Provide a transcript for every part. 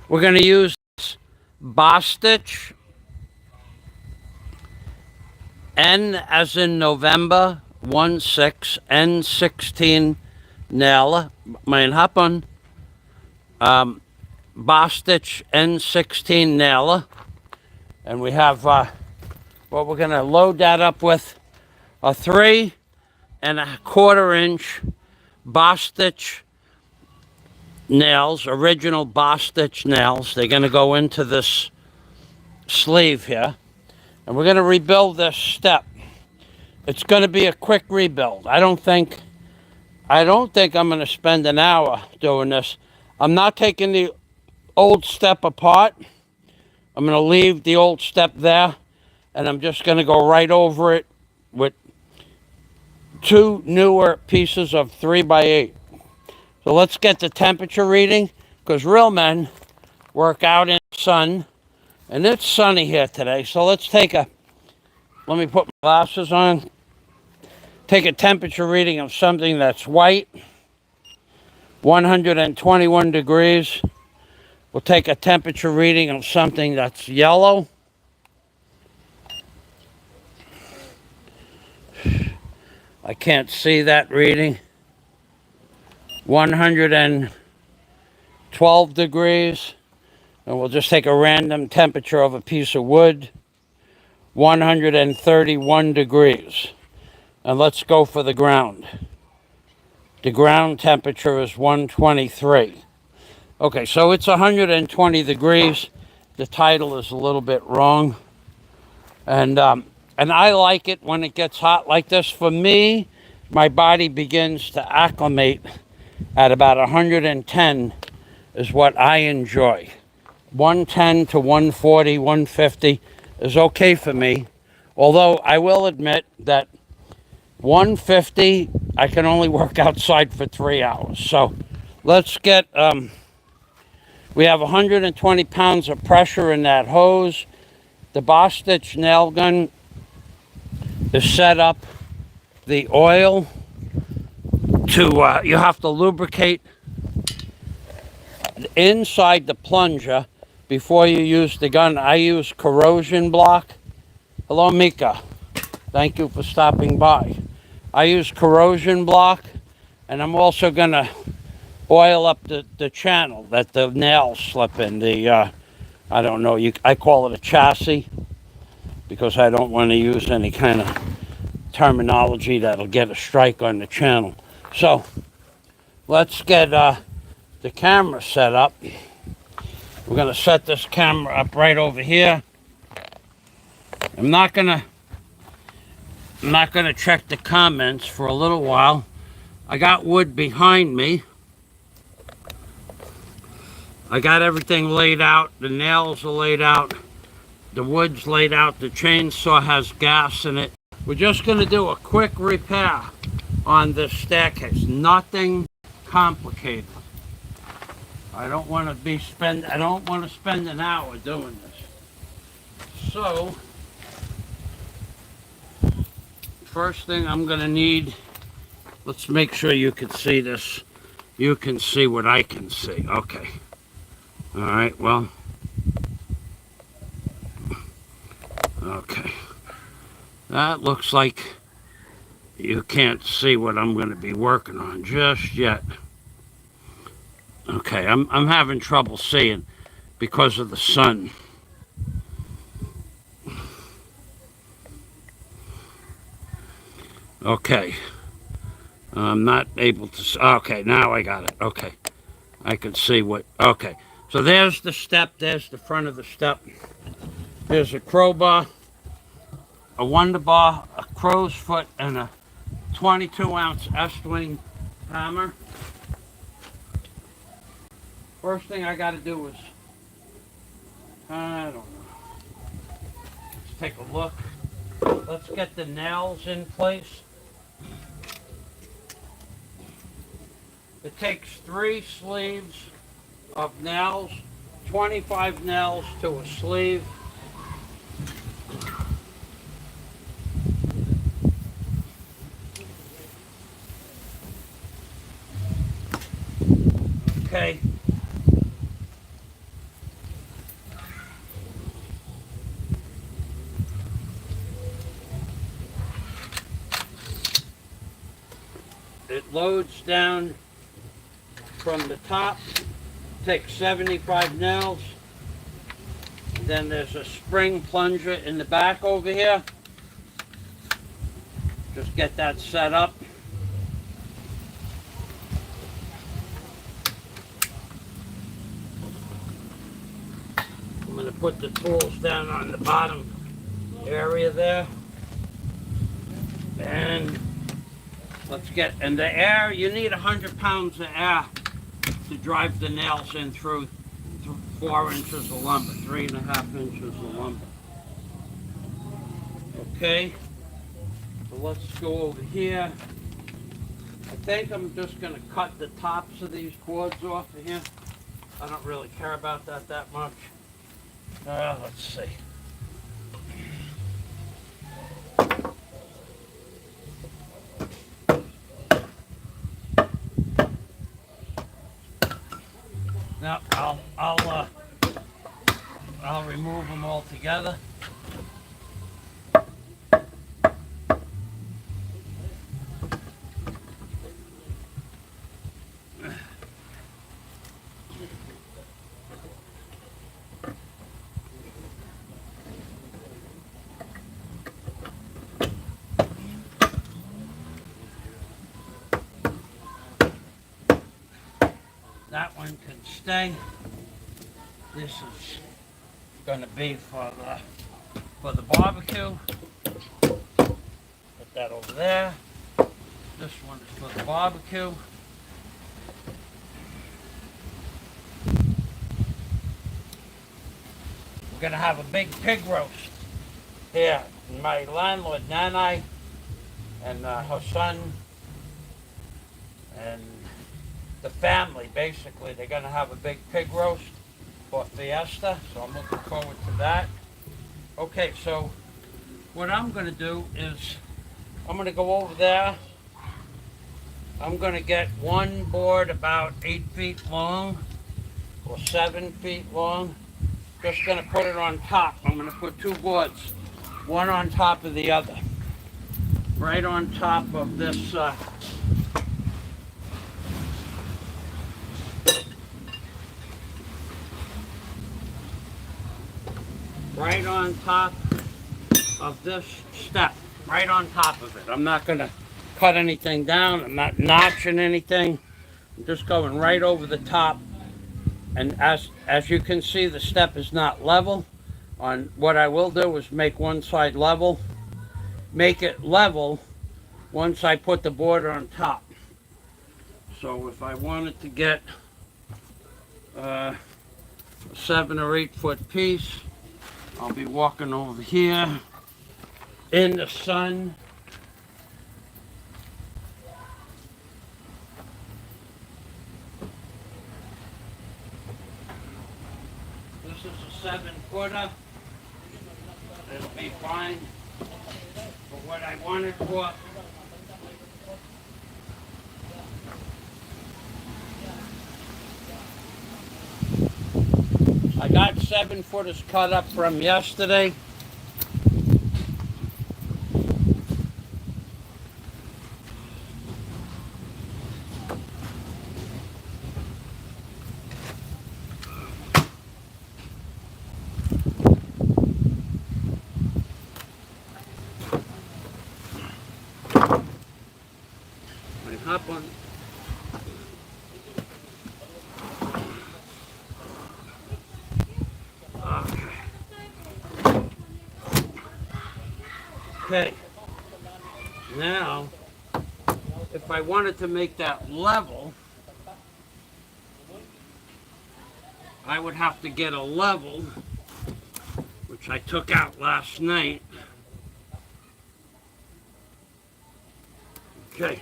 We're going to use BOSTICH, N as in November, 16, N-16 nail. Mein happen. BOSTICH N-16 nail. And we have what we're going to load that up with, a 3 1/4 inch BOSTICH nails, original BOSTICH nails. They're going to go into this sleeve here. And we're going to rebuild this step. It's going to be a quick rebuild. I don't think I'm going to spend an hour doing this. I'm not taking the old step apart. I'm going to leave the old step there, and I'm just going to go right over it with 2 newer pieces of 3x8. So let's get the temperature reading, because real men work out in the sun, and it's sunny here today. So let's let me put my glasses on, take a temperature reading of something that's white, 121 degrees. We'll take a temperature reading of something that's yellow, I can't see that reading, 112 degrees. And we'll just take a random temperature of a piece of wood, 131 degrees. And let's go for the ground. The ground temperature is 123. Okay, so it's 120 degrees. The title is a little bit wrong. And I like it when it gets hot like this. For me, my body begins to acclimate at about 110 is what I enjoy. 110 to 140, 150 is okay for me. Although I will admit that 150, I can only work outside for 3 hours. So let's get, we have 120 pounds of pressure in that hose. The BOSTICH nail gun is set up. The oil to, you have to lubricate inside the plunger before you use the gun. I use corrosion block. Hello, Mika. Thank you for stopping by. I use corrosion block, and I'm also going to oil up the channel that the nails slip in. I don't know, I call it a chassis because I don't want to use any kind of terminology that'll get a strike on the channel. So let's get the camera set up. We're going to set this camera up right over here. I'm not going to check the comments for a little while. I got wood behind me. I got everything laid out. The nails are laid out. The wood's laid out. The chainsaw has gas in it. We're just going to do a quick repair on this staircase. Nothing complicated. I don't want to spend an hour doing this. So, first thing I'm going to need, let's make sure you can see this. You can see what I can see. Okay. All right, well. Okay. That looks like you can't see what I'm going to be working on just yet. Okay, I'm having trouble seeing because of the sun. Okay. I'm not able to... Okay, now I got it. Okay. I can see what... Okay. So there's the step. There's the front of the step. There's a crowbar, a wonder bar, a crow's foot, and a 22-ounce S-wing hammer. First thing I got to do is... I don't know. Let's take a look. Let's get the nails in place. It takes 3 sleeves of nails, 25 nails to a sleeve. Okay. it loads down from the top. Takes 75 nails. Then there's a spring plunger in the back over here. Just get that set up. I'm going to put the tools down on the bottom area there. And let's get, and the air, you need 100 pounds of air to drive the nails in through 4 inches of lumber, 3.5 inches of lumber. Okay, so let's go over here. I think I'm just going to cut the tops of these cords off of here. I don't really care about that much. Let's see. Now I'll remove them all together. That one can stay. This is going to be for the barbecue. Put that over there. This one is for the barbecue. We're going to have a big pig roast here. My landlord, Nanai, and her son, and the family, basically, they're going to have a big pig roast for Fiesta, so I'm looking forward to that. Okay, so what I'm going to do is I'm going to go over there. I'm going to get one board about 8 feet long or 7 feet long. Just going to put it on top. I'm going to put 2 boards, one on top of the other, right on top of this right on top of this step, right on top of it. I'm not going to cut anything down. I'm not notching anything. I'm just going right over the top. And as you can see, the step is not level. On what I will do is make one side level. Make it level once I put the border on top. So if I wanted to get a 7 or 8 foot piece, I'll be walking over here in the sun. This is a 7-footer. It'll be fine for what I want it for. I got 7-footers cut up from yesterday. I hop on. Okay, now, if I wanted to make that level, I would have to get a level, which I took out last night. Okay,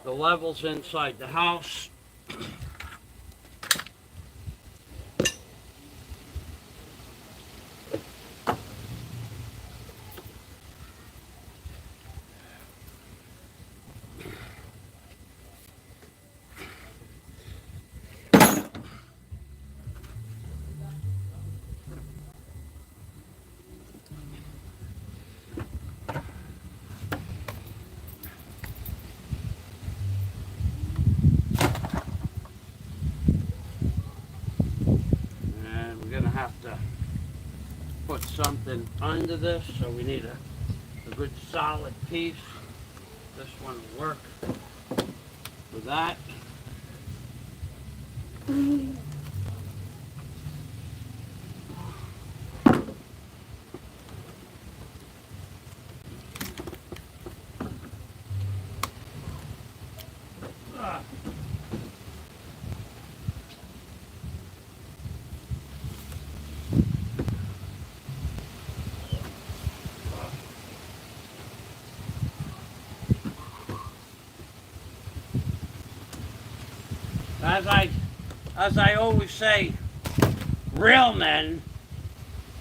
the level's inside the house. put something under this, so we need a good solid piece. This one will work for that. As I always say, real men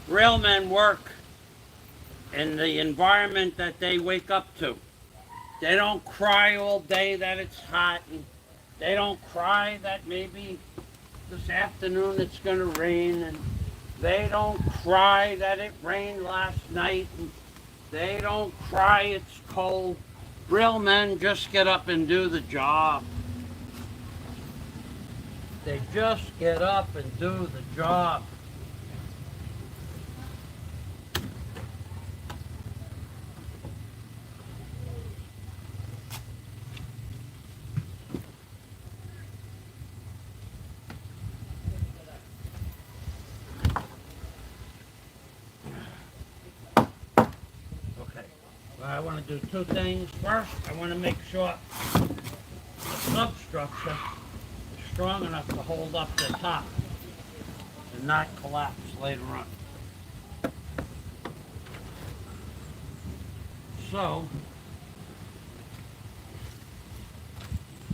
work in the environment that they wake up to. They don't cry all day that it's hot, and they don't cry that maybe this afternoon it's going to rain, and they don't cry that it rained last night, and they don't cry it's cold. Real men just get up and do the job. They just get up and do the job. Okay, well, I want to do two things. First, I want to make sure the substructure strong enough to hold up the top and not collapse later on. So,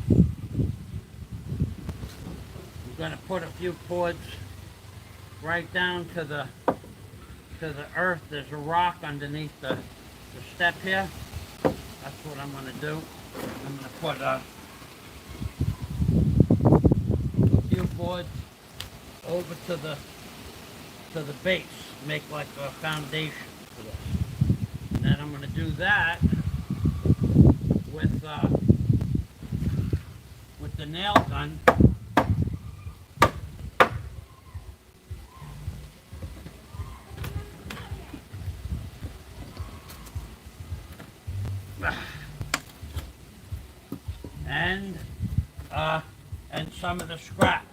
we're going to put a few cords right down to the earth. There's a rock underneath the step here. That's what I'm going to do. I'm going to put boards over to the base, make like a foundation for this. And then I'm going to do that with the nail gun. And some of the scrap.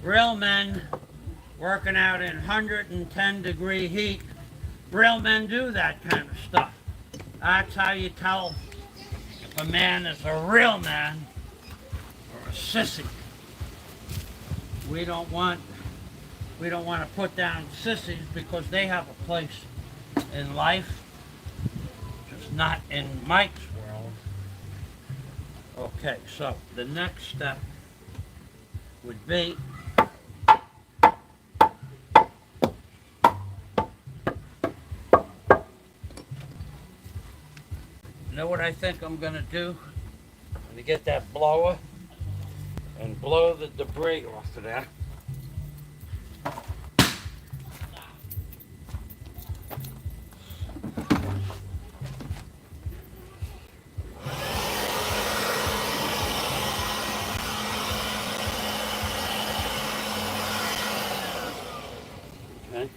Real men working out in 110-degree heat, real men do that kind of stuff. That's how you tell if a man is a real man or a sissy. We don't want to put down sissies because they have a place in life, just not in Mike's world. Okay, so the next step would be you know what I think I'm going to do? I'm going to get that blower and blow the debris off of there. Okay.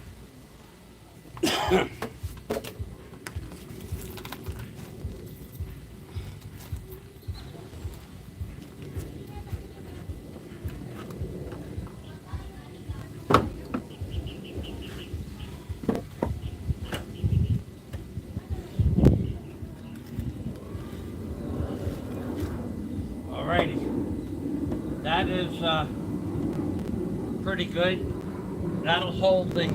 Alrighty, that is pretty good. That'll hold the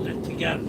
it together.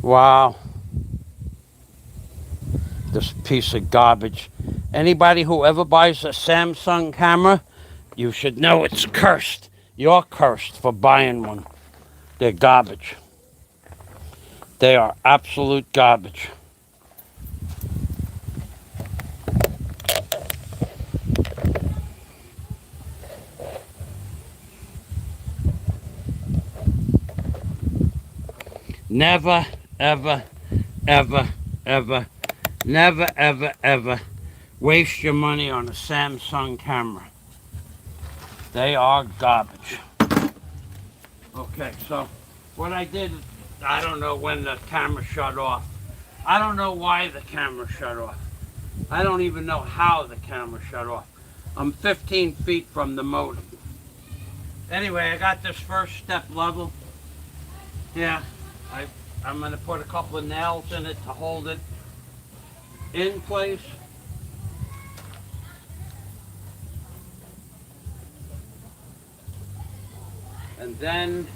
Wow. This piece of garbage. Anybody who ever buys a Samsung camera, you should know it's cursed. You're cursed for buying one. They're garbage. They are absolute garbage. Never, ever, ever, ever, never, ever, ever waste your money on a Samsung camera. They are garbage. Okay, so what I did, I don't know when the camera shut off. I don't know why the camera shut off. I don't even know how the camera shut off. I'm 15 feet from the modem. Anyway, I got this first step level. Yeah, I'm going to put a couple of nails in it to hold it in place. And then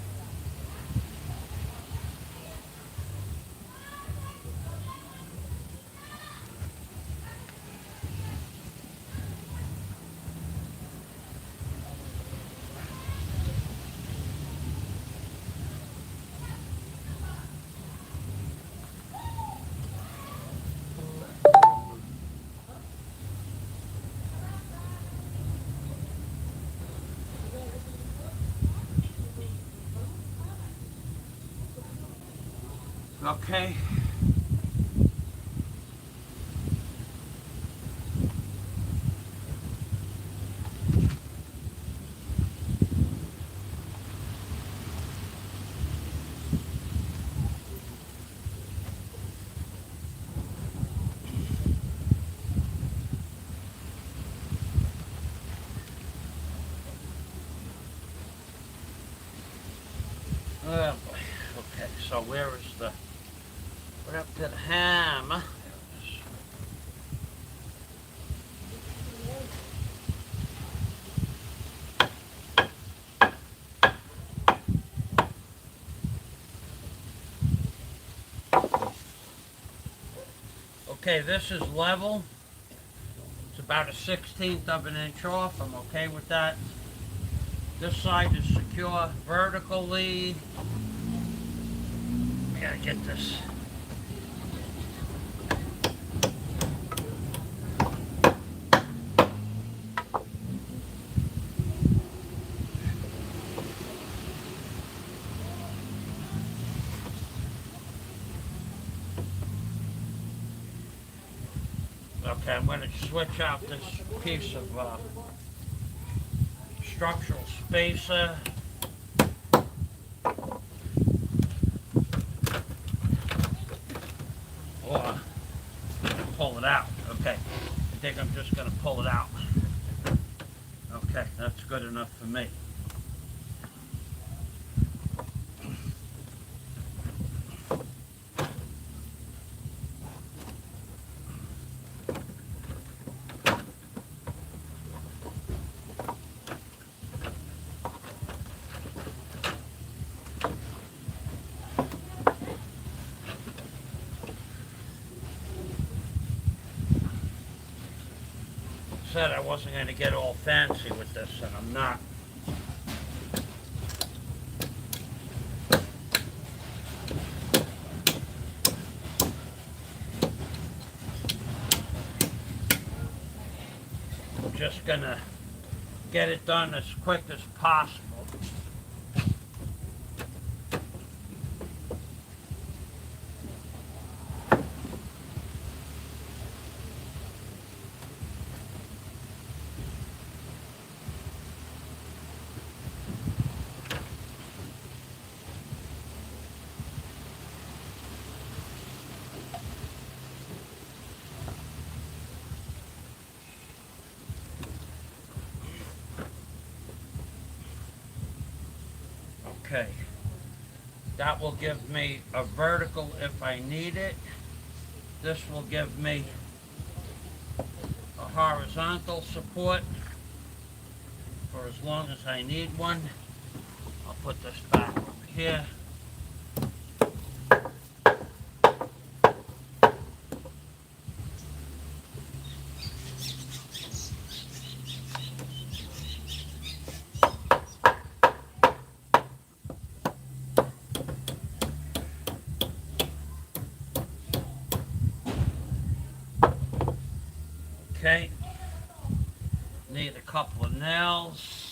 okay. Oh boy. Okay, so where is the, what up to the hammer? Okay, this is level. It's about a 1/16 of an inch off. I'm okay with that. This side is secure vertically. I gotta get this. Okay, I'm going to switch out this piece of structural spacer. Or pull it out. Okay, I think I'm just going to pull it out. Okay, that's good enough for me. Said I wasn't going to get all fancy with this, and I'm not. I'm just going to get it done as quick as possible. Okay, that will give me a vertical if I need it. This will give me a horizontal support for as long as I need one. I'll put this back over here. couple of nails.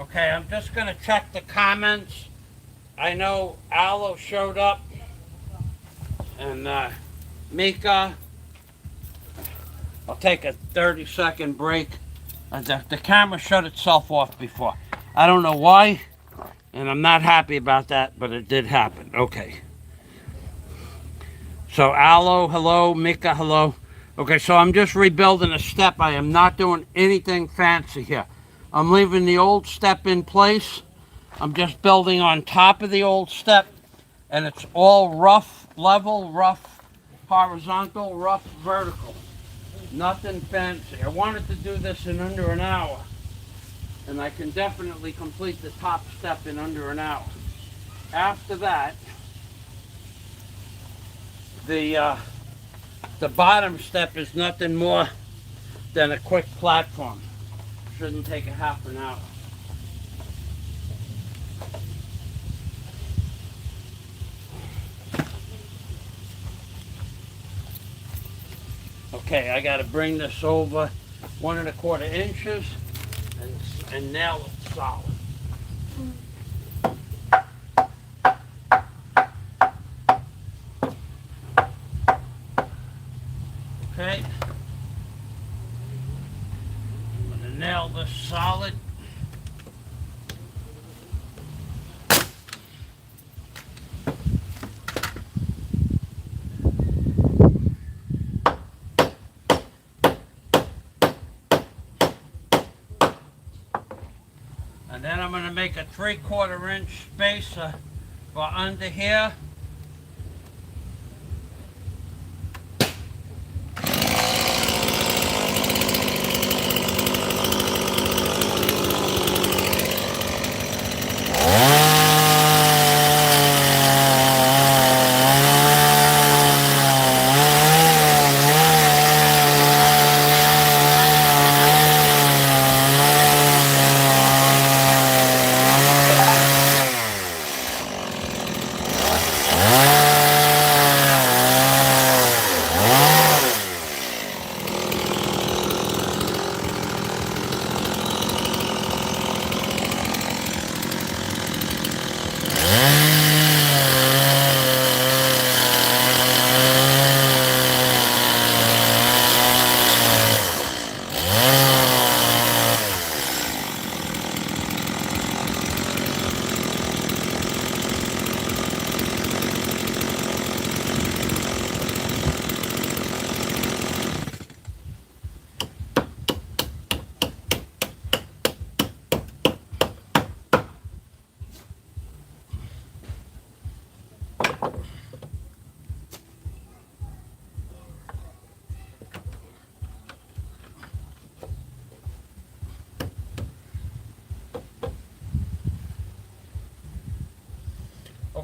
Okay, I'm just going to check the comments. I know Aloe showed up, and Mika. I'll take a 30-second break. The camera shut itself off before. I don't know why, and I'm not happy about that, but it did happen. Okay. So Aloe, hello. Mika, hello. Okay, so I'm just rebuilding a step. I am not doing anything fancy here. I'm leaving the old step in place. I'm just building on top of the old step, and it's all rough level, rough horizontal, rough vertical. Nothing fancy. I wanted to do this in under an hour, and I can definitely complete the top step in under an hour. After that, the bottom step is nothing more than a quick platform. Shouldn't take a half an hour. Okay, I got to bring this over 1 1/4 inches and nail it solid. Okay, I'm going to nail this solid. And then I'm going to make a 3/4 inch spacer for under here.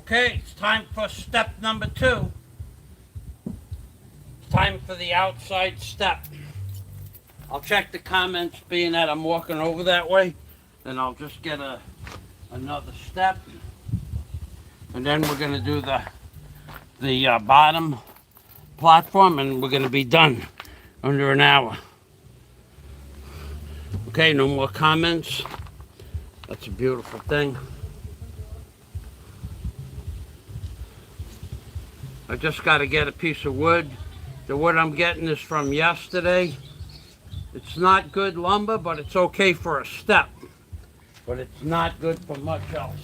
Okay, it's time for step number 2. It's time for the outside step. I'll check the comments, being that I'm walking over that way, then I'll just get another step, and then we're going to do the bottom platform, and we're going to be done under an hour. Okay, no more comments. That's a beautiful thing. I just got to get a piece of wood. The wood I'm getting is from yesterday. It's not good lumber, but it's okay for a step. But it's not good for much else.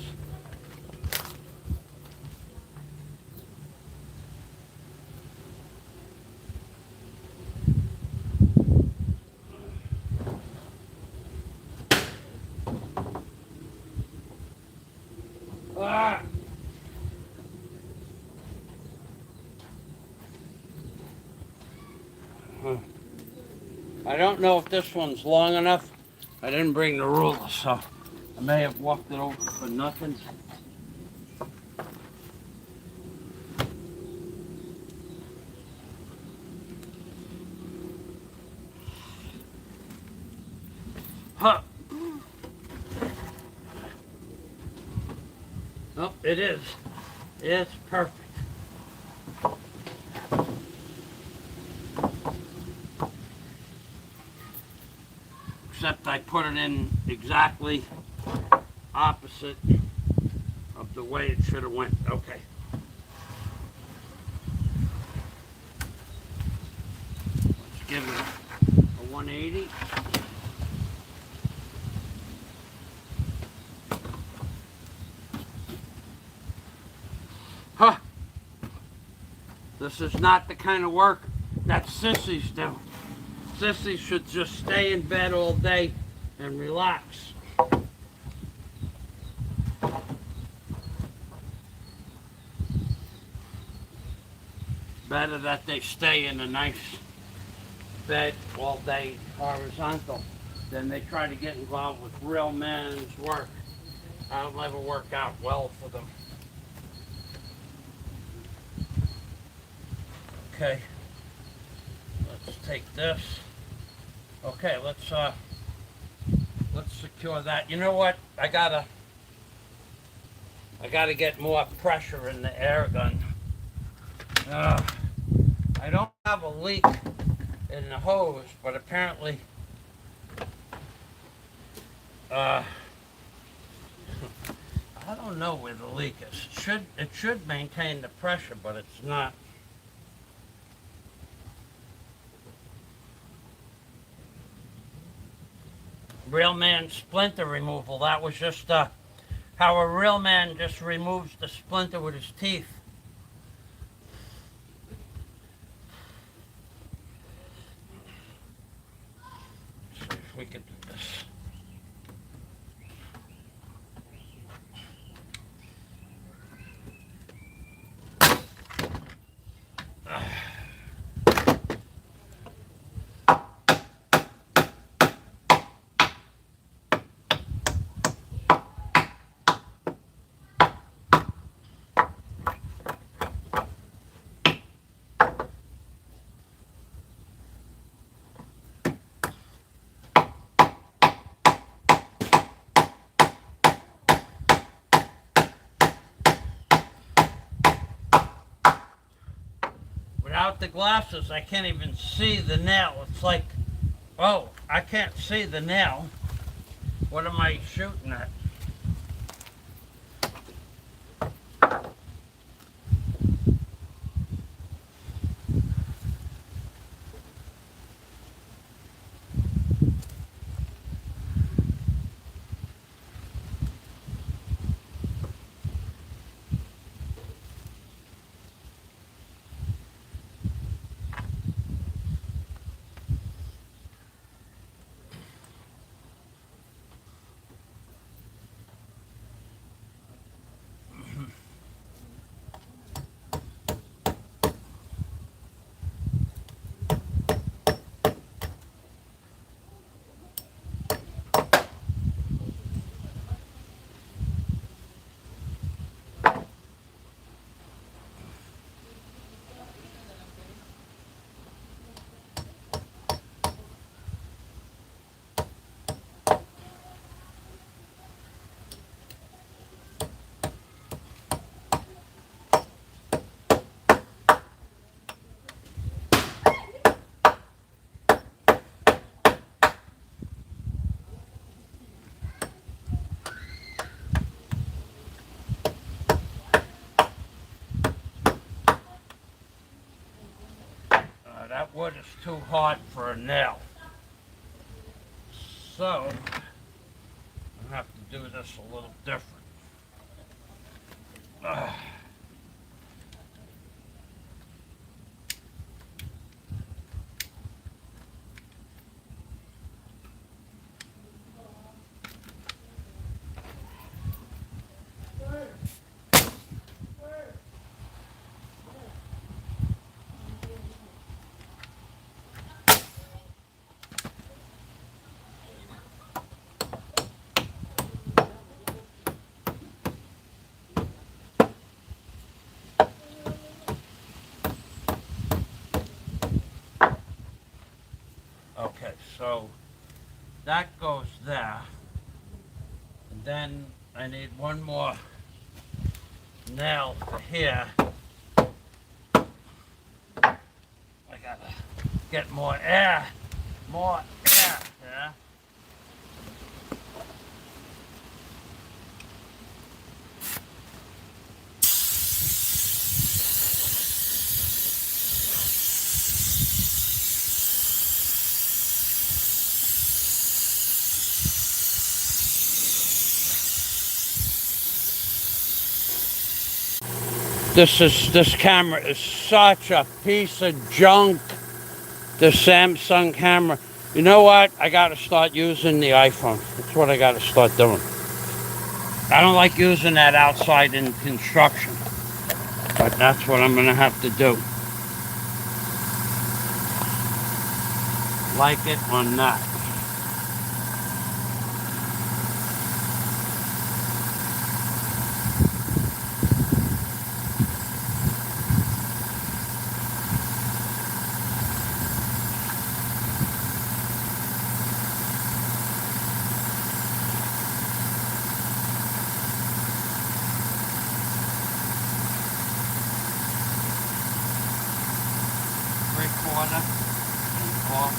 Ah. I don't know if this one's long enough. I didn't bring the ruler, so I may have walked it over for nothing. Huh. Oh, it is. It's perfect. Except I put it in exactly opposite of the way it should have went. Okay. Let's give it a 180. Huh. This is not the kind of work that sissies do. Sissies should just stay in bed all day and relax. Better that they stay in a nice bed all day horizontal than they try to get involved with real men's work. That'll never work out well for them. Okay, let's take this. Okay, let's secure that. You know what? I gotta get more pressure in the air gun. I don't have a leak in the hose, but apparently I don't know where the leak is. It should maintain the pressure, but it's not. Real man splinter removal. That was just how a real man just removes the splinter with his teeth. Let's see if we can do this. Without the glasses, I can't even see the nail. It's like, oh, I can't see the nail. What am I shooting at? That wood is too hard for a nail. So, I'm going to have to do this a little different. Okay, so that goes there. And then I need one more nail for here. I gotta get more air here. This camera is such a piece of junk. The Samsung camera. You know what? I gotta start using the iPhone. That's what I gotta start doing. I don't like using that outside in construction, but that's what I'm gonna have to do. Like it or not. Three-quarter and four.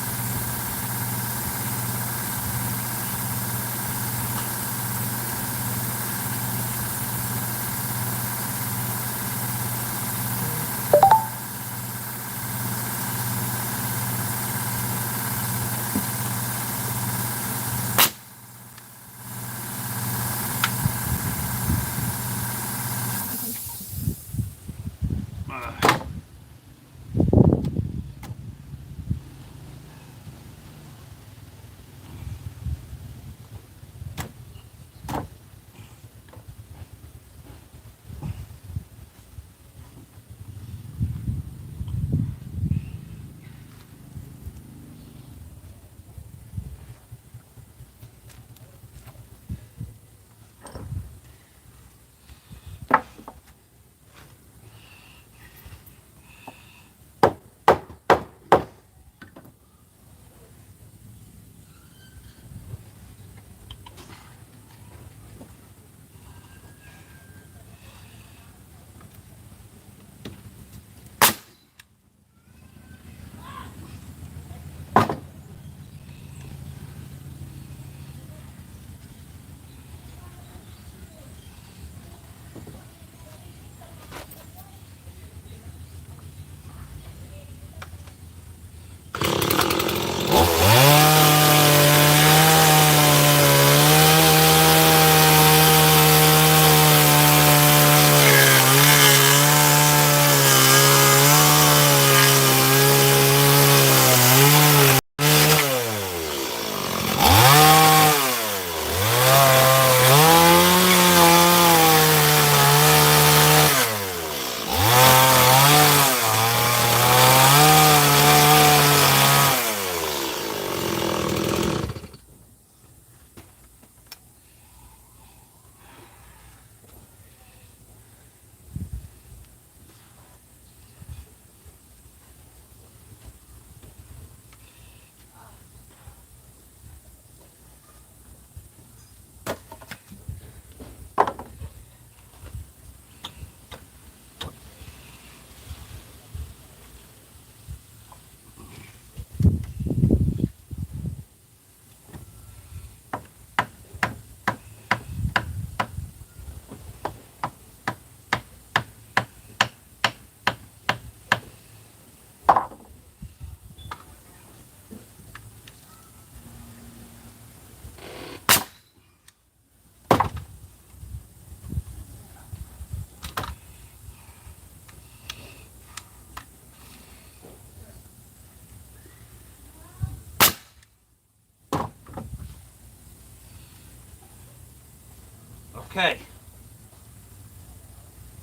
Okay,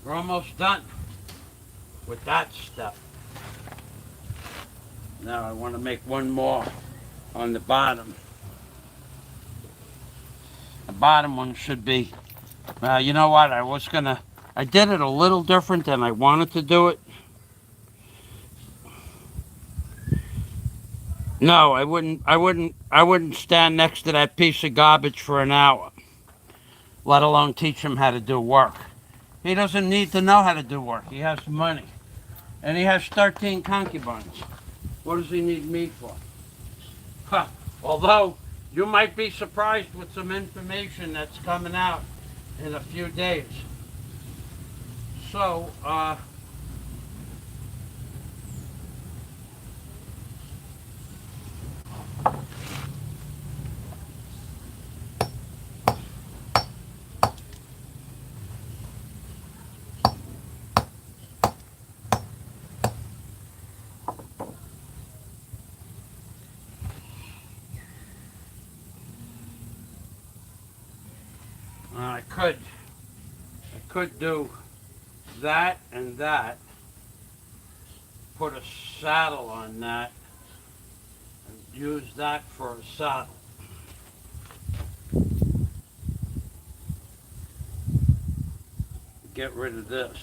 we're almost done with that step. Now I want to make one more on the bottom. The bottom one should be, you know what, I did it a little different than I wanted to do it. No, I wouldn't stand next to that piece of garbage for an hour, let alone teach him how to do work. He doesn't need to know how to do work. He has money. And he has 13 concubines. What does he need me for? Huh. Although, you might be surprised with some information that's coming out in a few days. So, I could do that and that, put a saddle on that, and use that for a saddle. Get rid of this.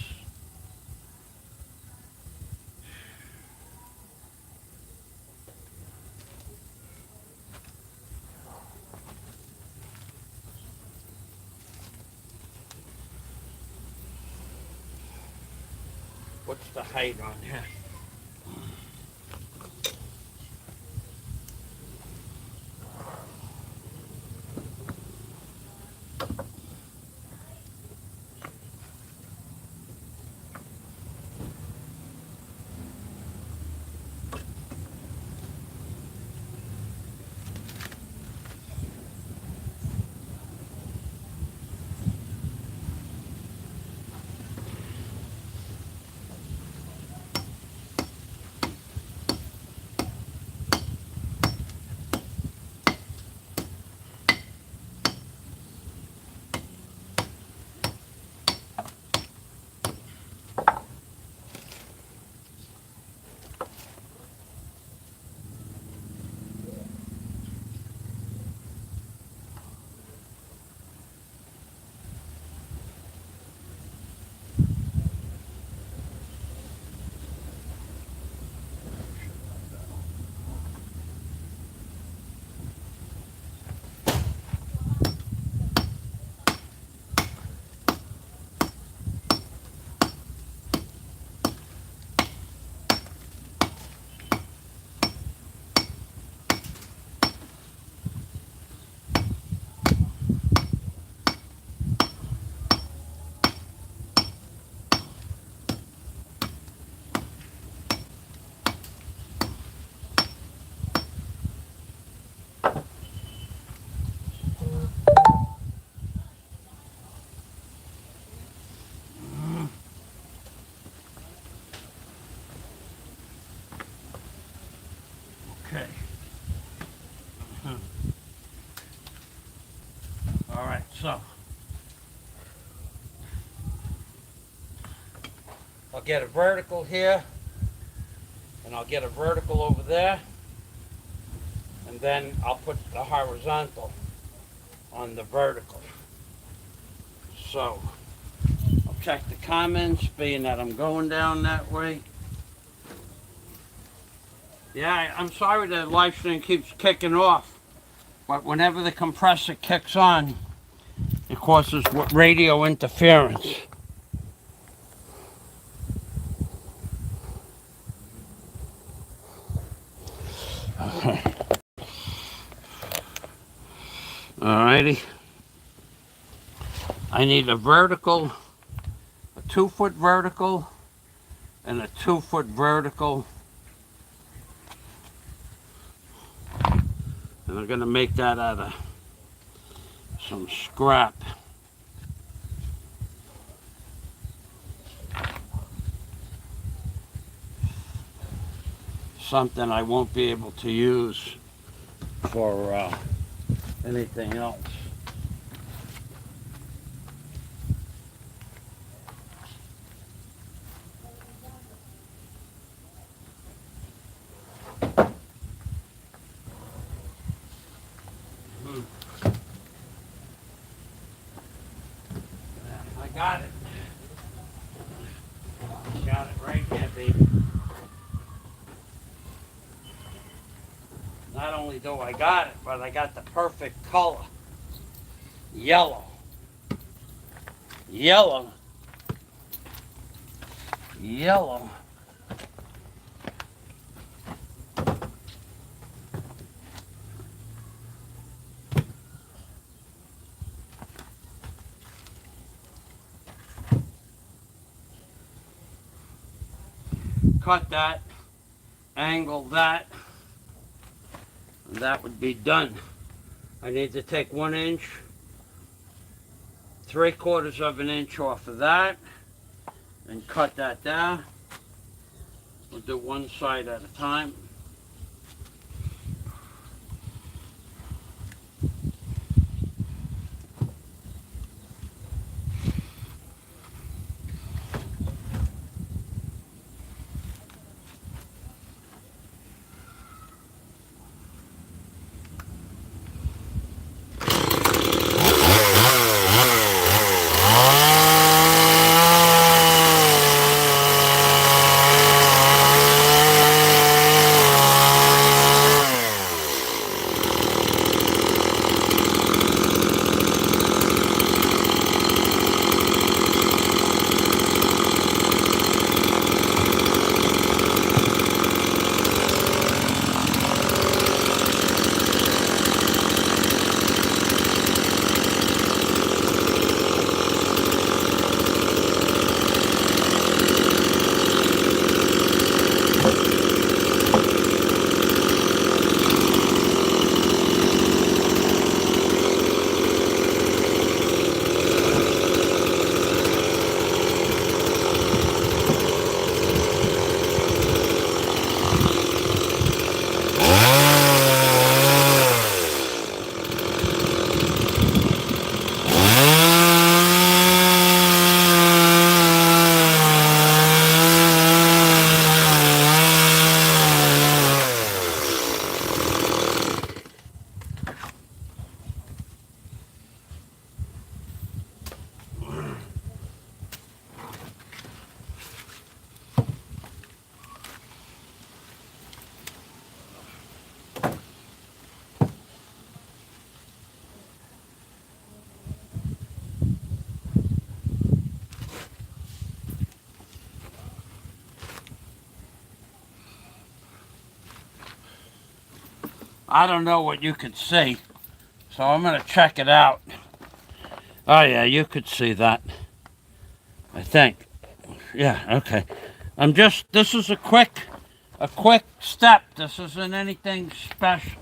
What's the height on here? Okay. All right, so I'll get a vertical here, and I'll get a vertical over there, and then I'll put the horizontal on the vertical. So I'll check the comments, being that I'm going down that way. Yeah, I'm sorry the live stream keeps kicking off, but whenever the compressor kicks on, it causes radio interference. Okay. Alrighty. I need a vertical, a 2-foot vertical, and a 2-foot vertical. And I'm going to make that out of some scrap. Something I won't be able to use for anything else. I got it. Got it right here, baby. Not only do I got it, but I got the perfect color. Yellow. Yellow. Yellow. Cut that, angle that, and that would be done. I need to take 1 inch, 3/4 of an inch off of that, and cut that down. We'll do one side at a time. I don't know what you could see, so I'm going to check it out. Oh yeah, you could see that, I think. Yeah, okay. This is a quick step. This isn't anything special.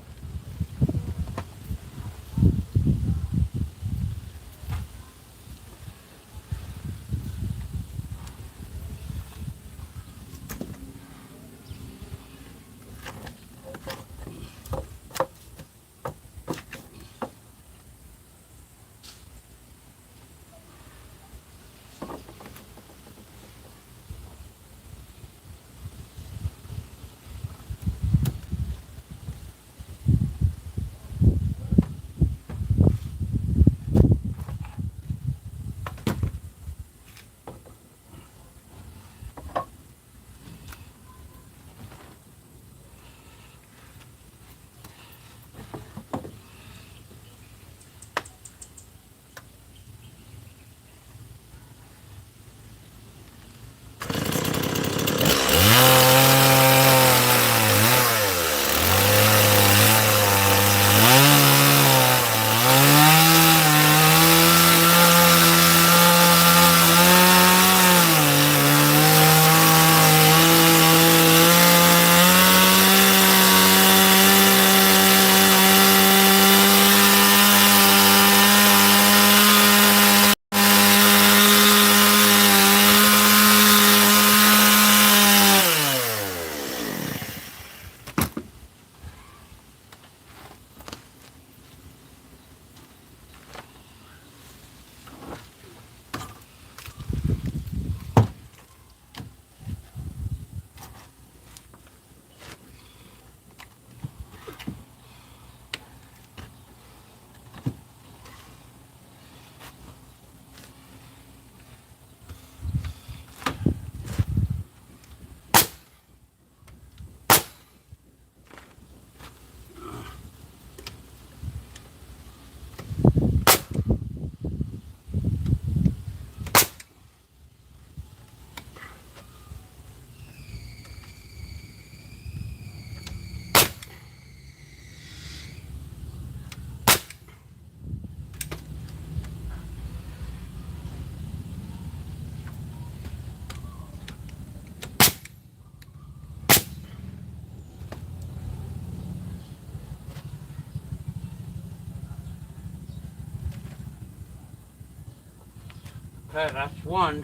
Okay, that's one.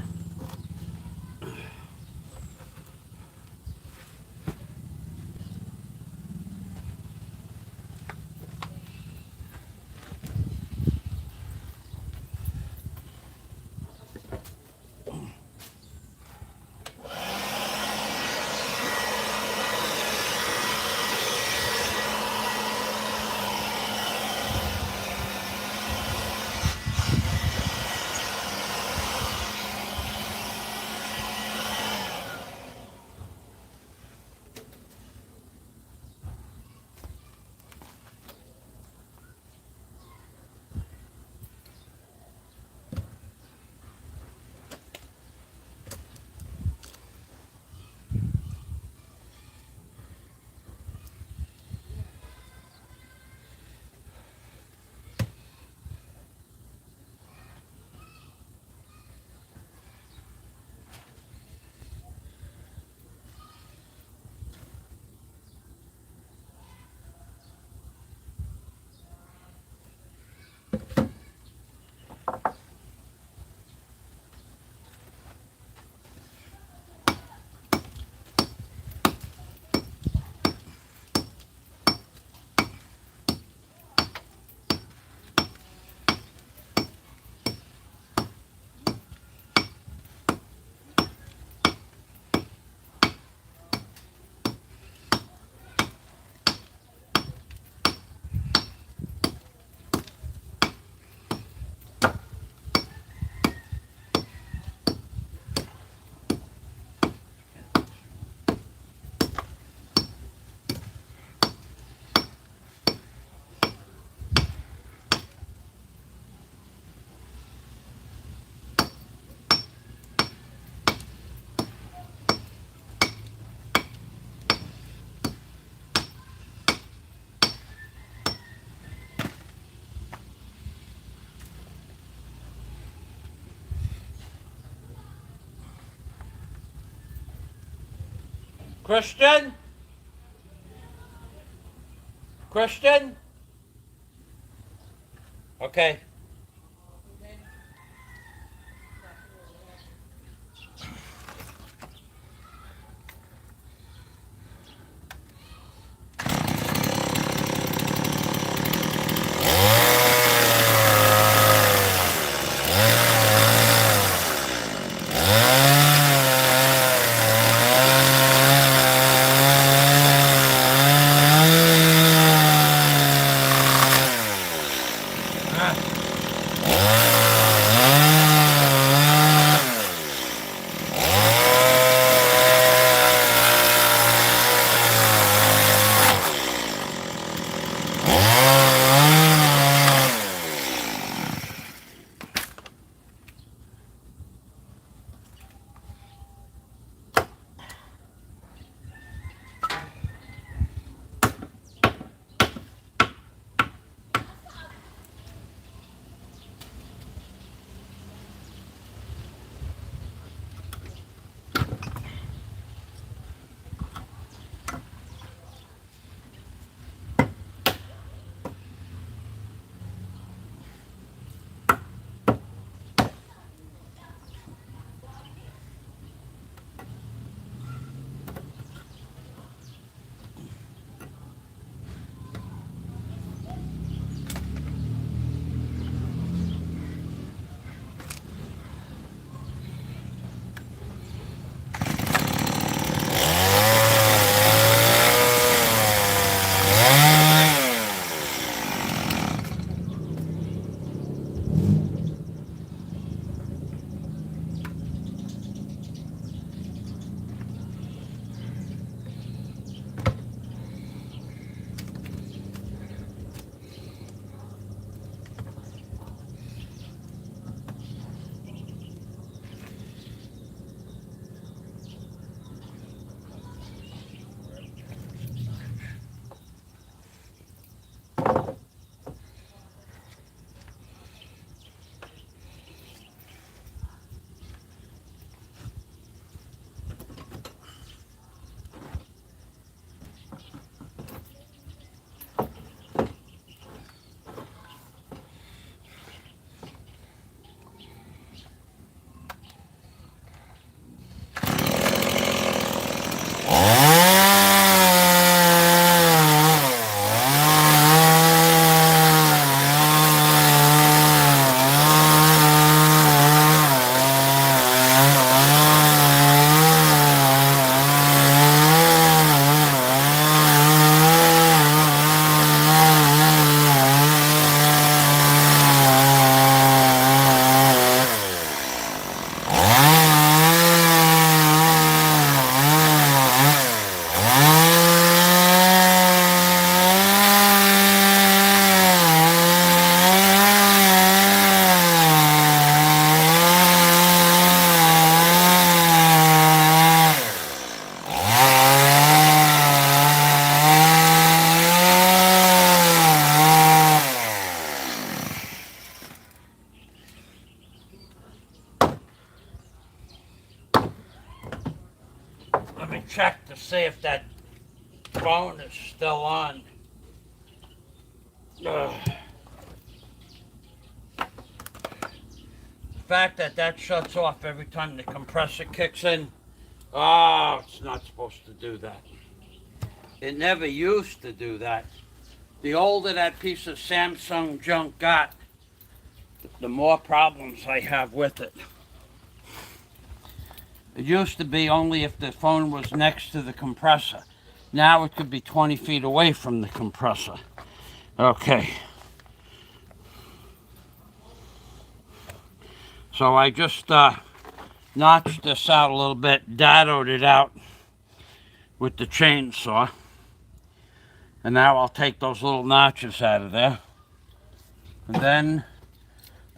Christian? Christian? Okay. check to see if that phone is still on. Ugh. The fact that that shuts off every time the compressor kicks in, oh, it's not supposed to do that. It never used to do that. The older that piece of Samsung junk got, the more problems I have with it. It used to be only if the phone was next to the compressor. Now it could be 20 feet away from the compressor. Okay. So I just notched this out a little bit, dadoed it out with the chainsaw. And now I'll take those little notches out of there. And then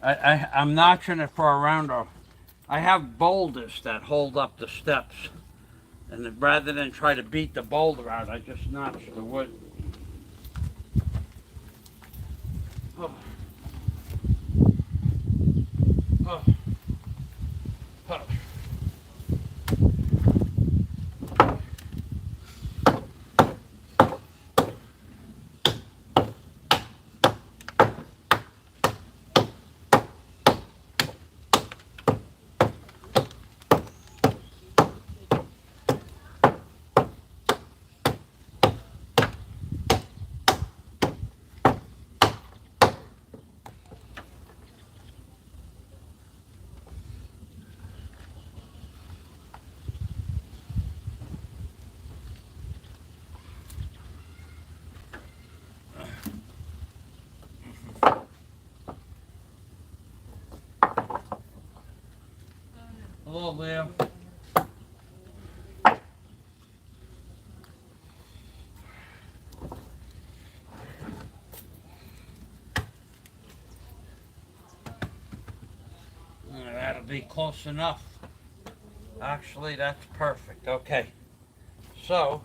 I'm notching it for around I have boulders that hold up the steps. And rather than try to beat the boulder out, I just notch the wood. Oh. Oh. Oh. Hello, Liam. That'll be close enough. Actually, that's perfect. Okay. So,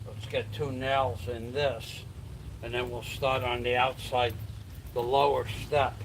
let's get 2 nails in this, and then we'll start on the outside, the lower step.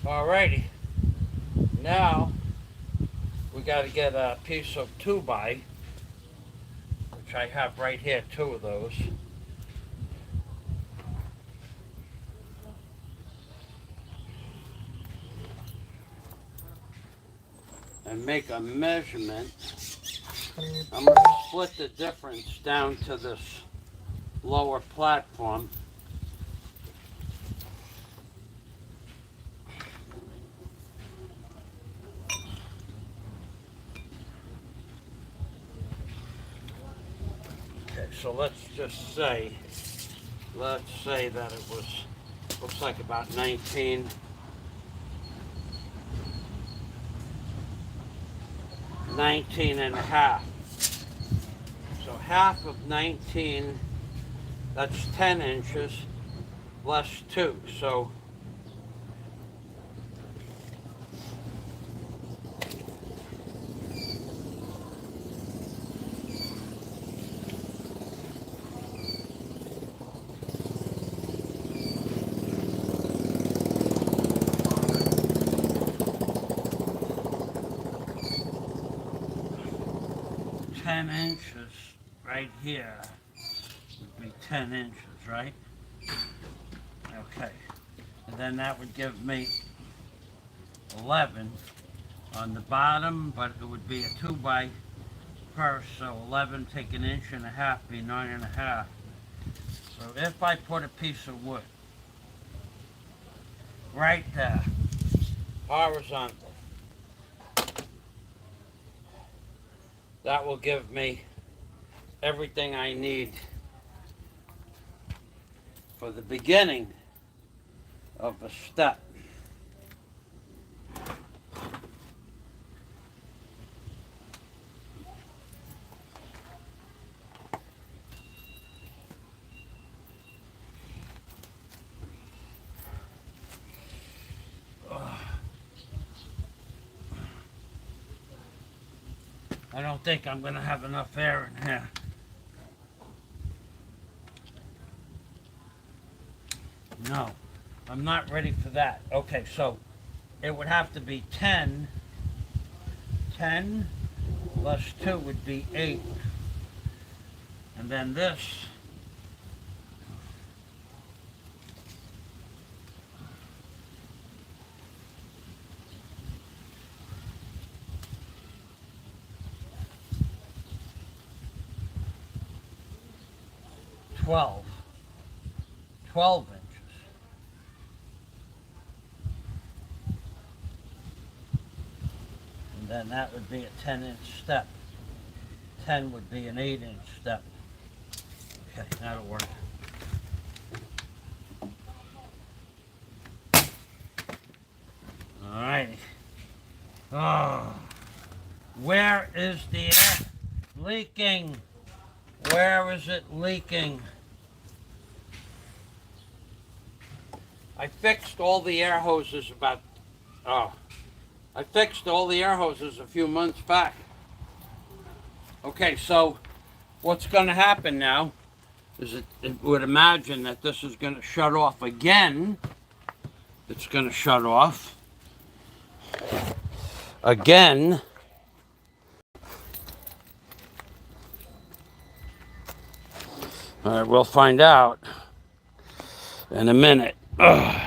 Alrighty, now we got to get a piece of 2x, which I have right here, 2 of those. And make a measurement. I'm going to split the difference down to this lower platform. So let's just say, that it was, looks like about 19 and a half. So half of 19, that's 10 inches, less 2. So inches right here would be 10 inches, right? Okay. And then that would give me 11. on the bottom, but it would be a 2 by first, so 11 take 1.5 inches, be 9.5. So if I put a piece of wood right there, horizontal, that will give me everything I need for the beginning of a step. I don't think I'm going to have enough air in here. No, I'm not ready for that. Okay, so it would have to be 10. 10 plus 2 would be 8. And then this, twelve inches. And then that would be a 10-inch step. 10 would be an 8-inch step. Okay, that'll work. All right. Oh, where is the air leaking? Where is it leaking? I fixed all the air hoses I fixed all the air hoses a few months back. Okay, so what's going to happen now is it would imagine that this is going to shut off again. It's going to shut off again. All right, we'll find out in a minute. Ugh.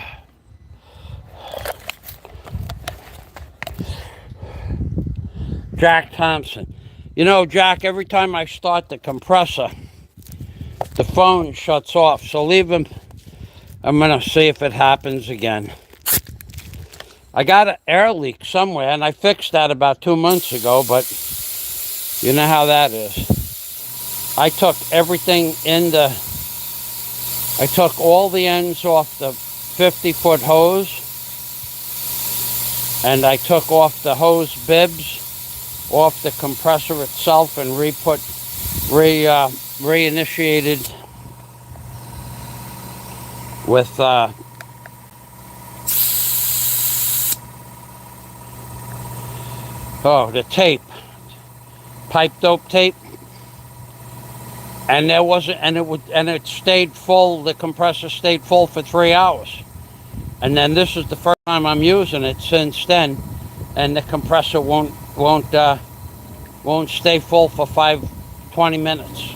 Jack Thompson. You know, Jack, every time I start the compressor, the phone shuts off. So leave him. I'm going to see if it happens again. I got an air leak somewhere, and I fixed that about 2 months ago, but you know how that is. I took everything I took all the ends off the 50-foot hose, and I took off the hose bibs off the compressor itself and reinitiated with the tape, pipe dope tape, and there wasn't, and it stayed full. The compressor stayed full for 3 hours, and then this is the first time I'm using it since then, and the compressor won't stay full for 20 minutes.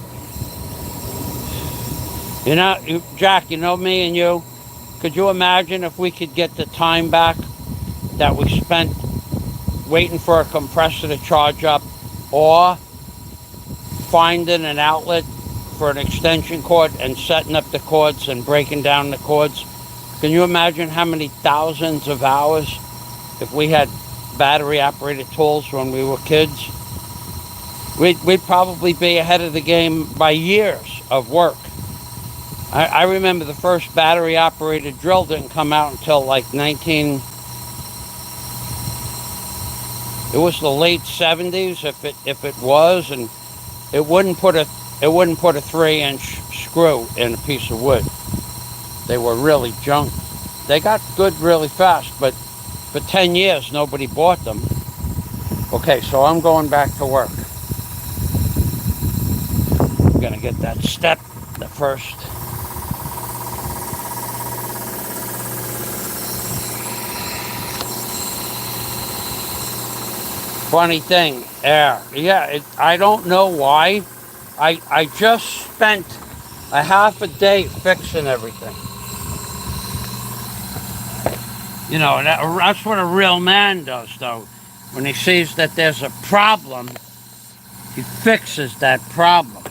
You know, Jack, you know me and you. Could you imagine if we could get the time back that we spent waiting for a compressor to charge up, or finding an outlet for an extension cord and setting up the cords and breaking down the cords? Can you imagine how many thousands of hours if we had battery operated tools when we were kids? We'd probably be ahead of the game by years of work. I remember the first battery operated drill didn't come out until like it was the late 70s if it was, and it wouldn't put a 3-inch screw in a piece of wood. They were really junk. They got good really fast, but for 10 years nobody bought them. Okay, so I'm going back to work. I'm gonna get that step, the first. Funny thing, air. Yeah, I don't know why. I just spent a half a day fixing everything. You know, that's what a real man does, though. When he sees that there's a problem, he fixes that problem.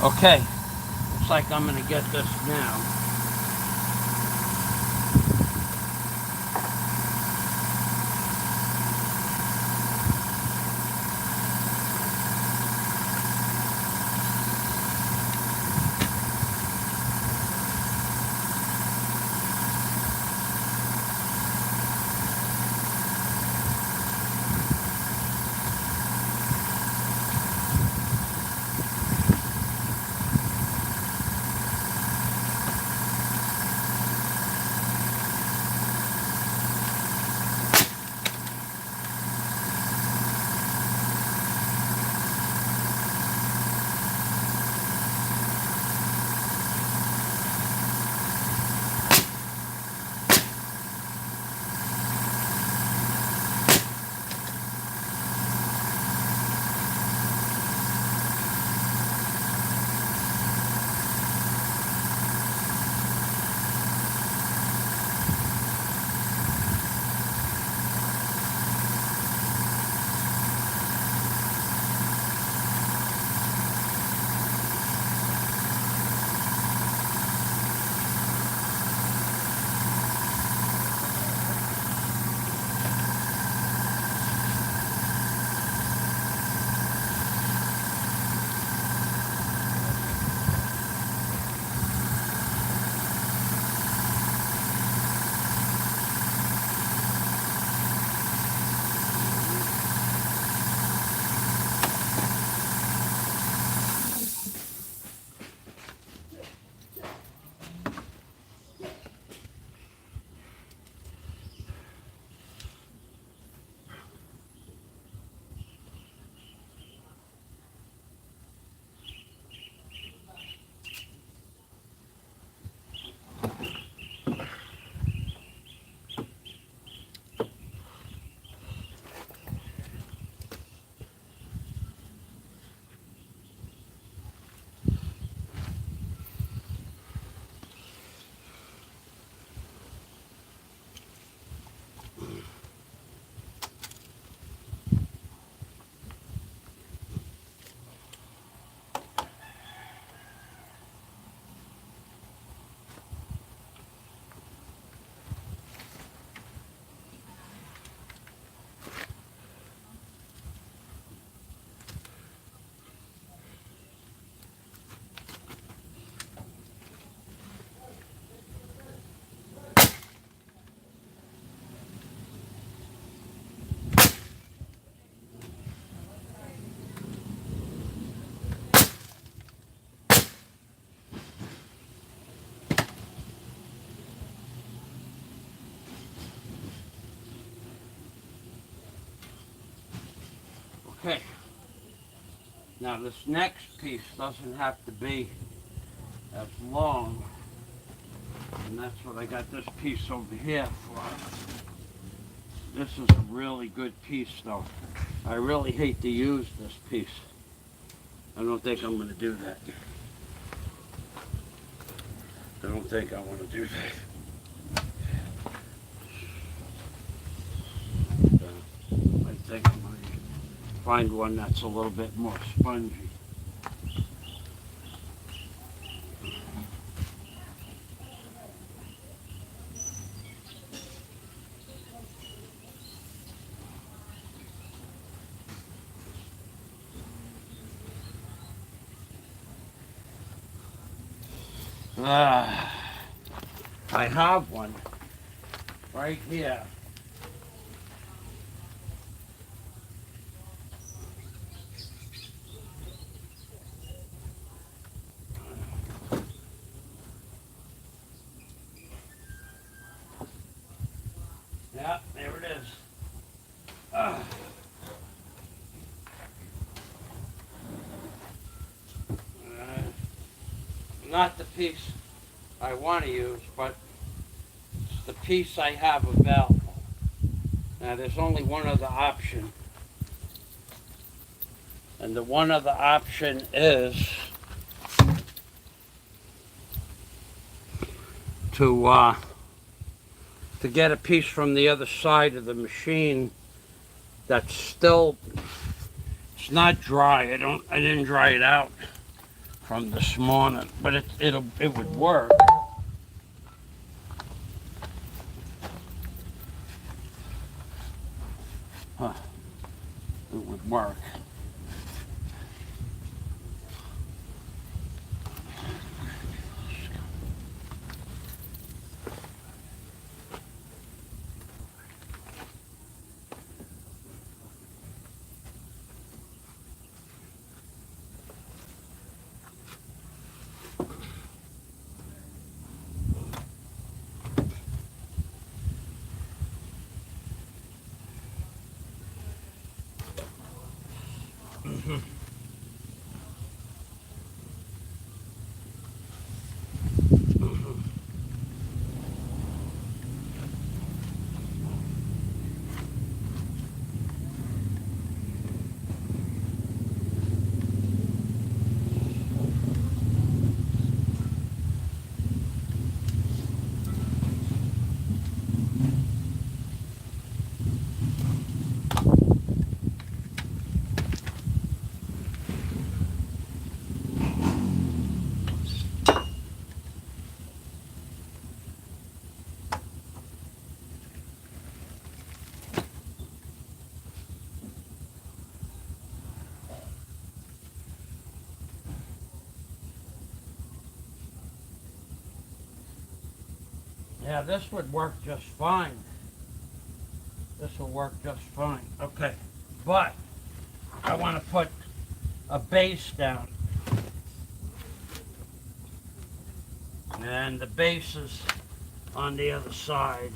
Okay, looks like I'm going to get this now. Okay, now this next piece doesn't have to be as long, and that's what I got this piece over here for. This is a really good piece though. I really hate to use this piece. I don't think I'm going to do that. I don't think I want to do that. I think I'm going to find one that's a little bit more spongy. I have one right here. Yeah, there it is. Not the piece I want to use, but it's the piece I have available. Now there's only one other option. And the one other option is to get a piece from the other side of the machine that's still, it's not dry. I didn't dry it out from this morning, but it would work. Huh. It would work. Yeah, this would work just fine. This will work just fine. Okay, but I want to put a base down. And the base is on the other side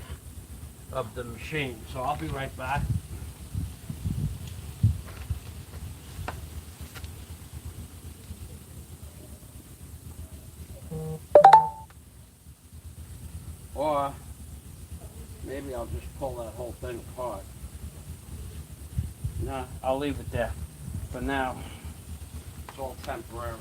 of the machine. So I'll be right back. Or maybe I'll just pull that whole thing apart. No, I'll leave it there for now. It's all temporary.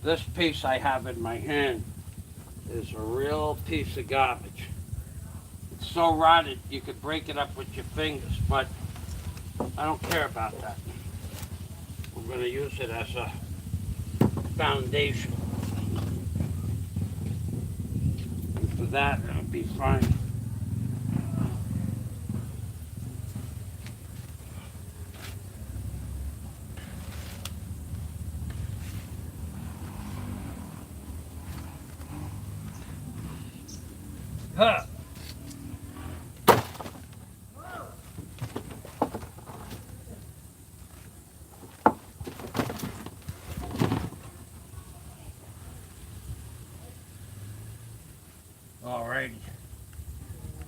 This piece I have in my hand is a real piece of garbage. It's so rotted you could break it up with your fingers, but I don't care about that. We're going to use it as a foundation. And for that, it'll be fine. Huh. Alrighty,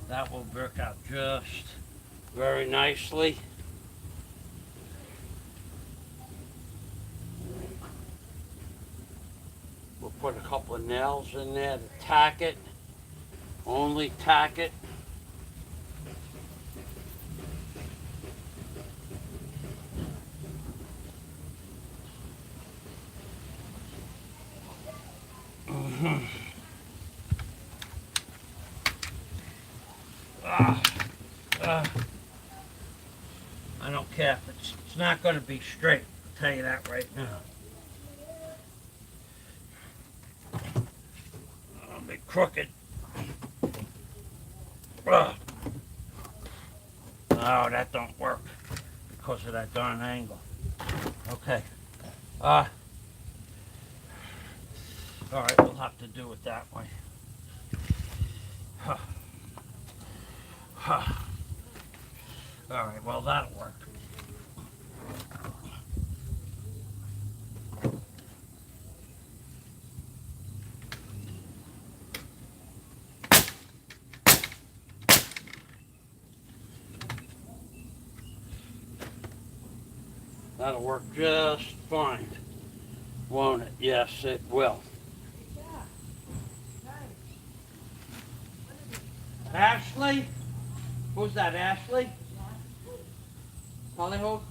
that will work out just very nicely. We'll put a couple of nails in there to tack it. Only tack it. I don't care if it's not going to be straight. I'll tell you that right now. It'll be crooked. No, that don't work because of that darn angle. Okay. All right, we'll have to do it that way. All right, well, that'll work. That'll work just fine, won't it? Yes, it will. Ashley? Who's that, Ashley? Hollyhock?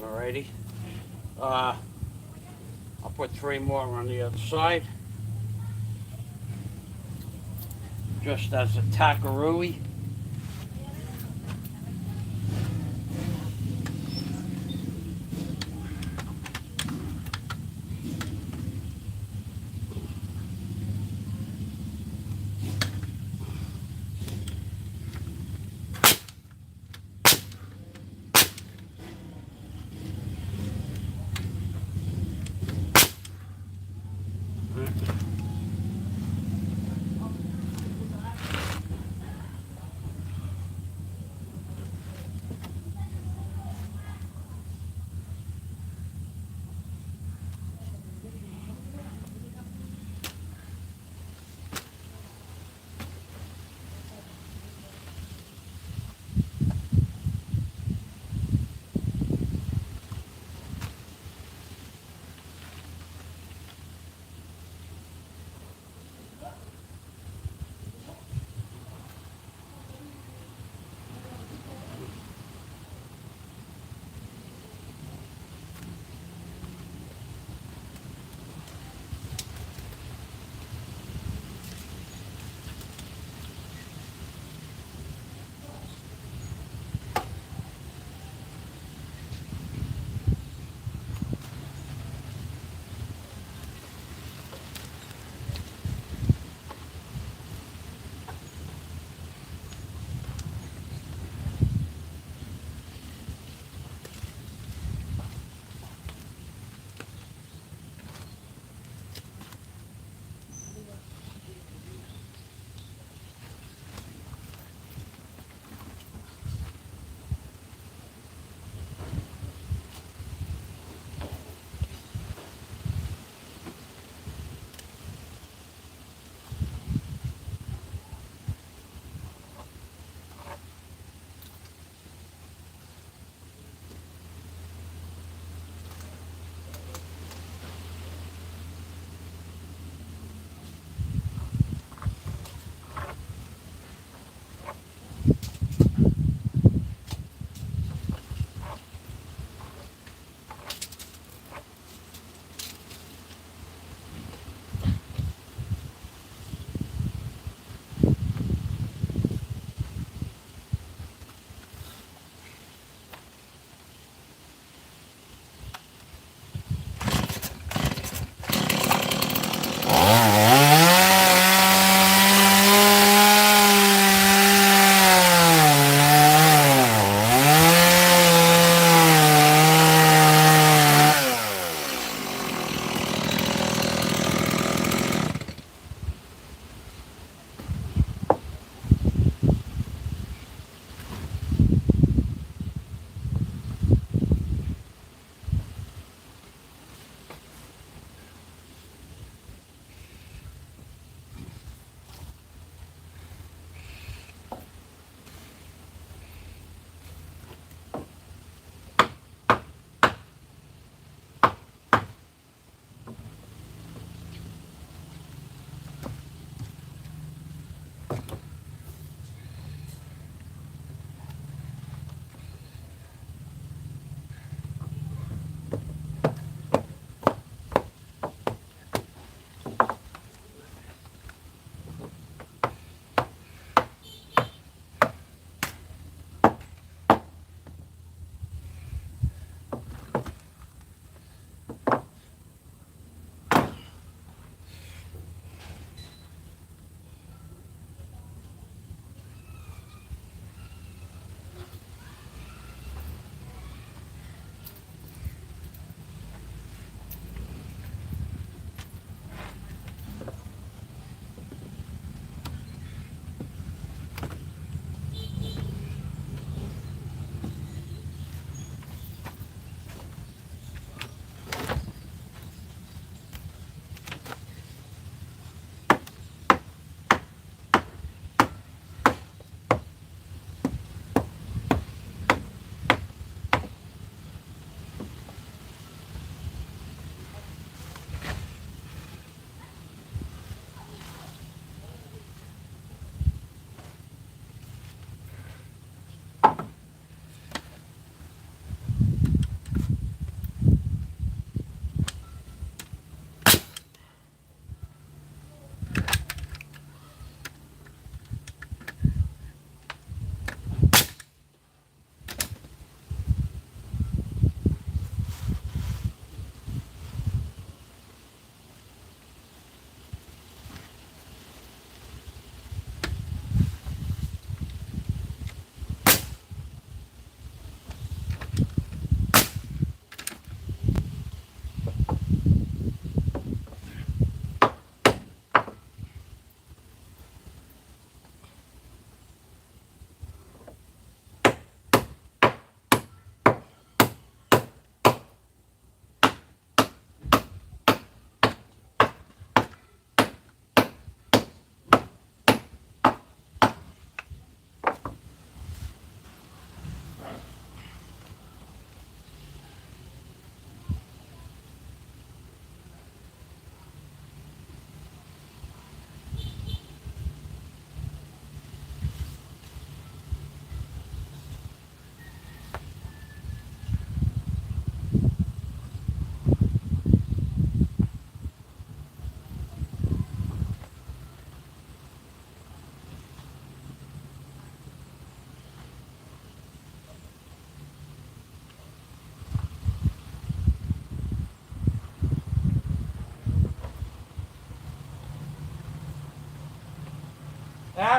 Alrighty. I'll put 3 more on the other side. Just as a takarooey.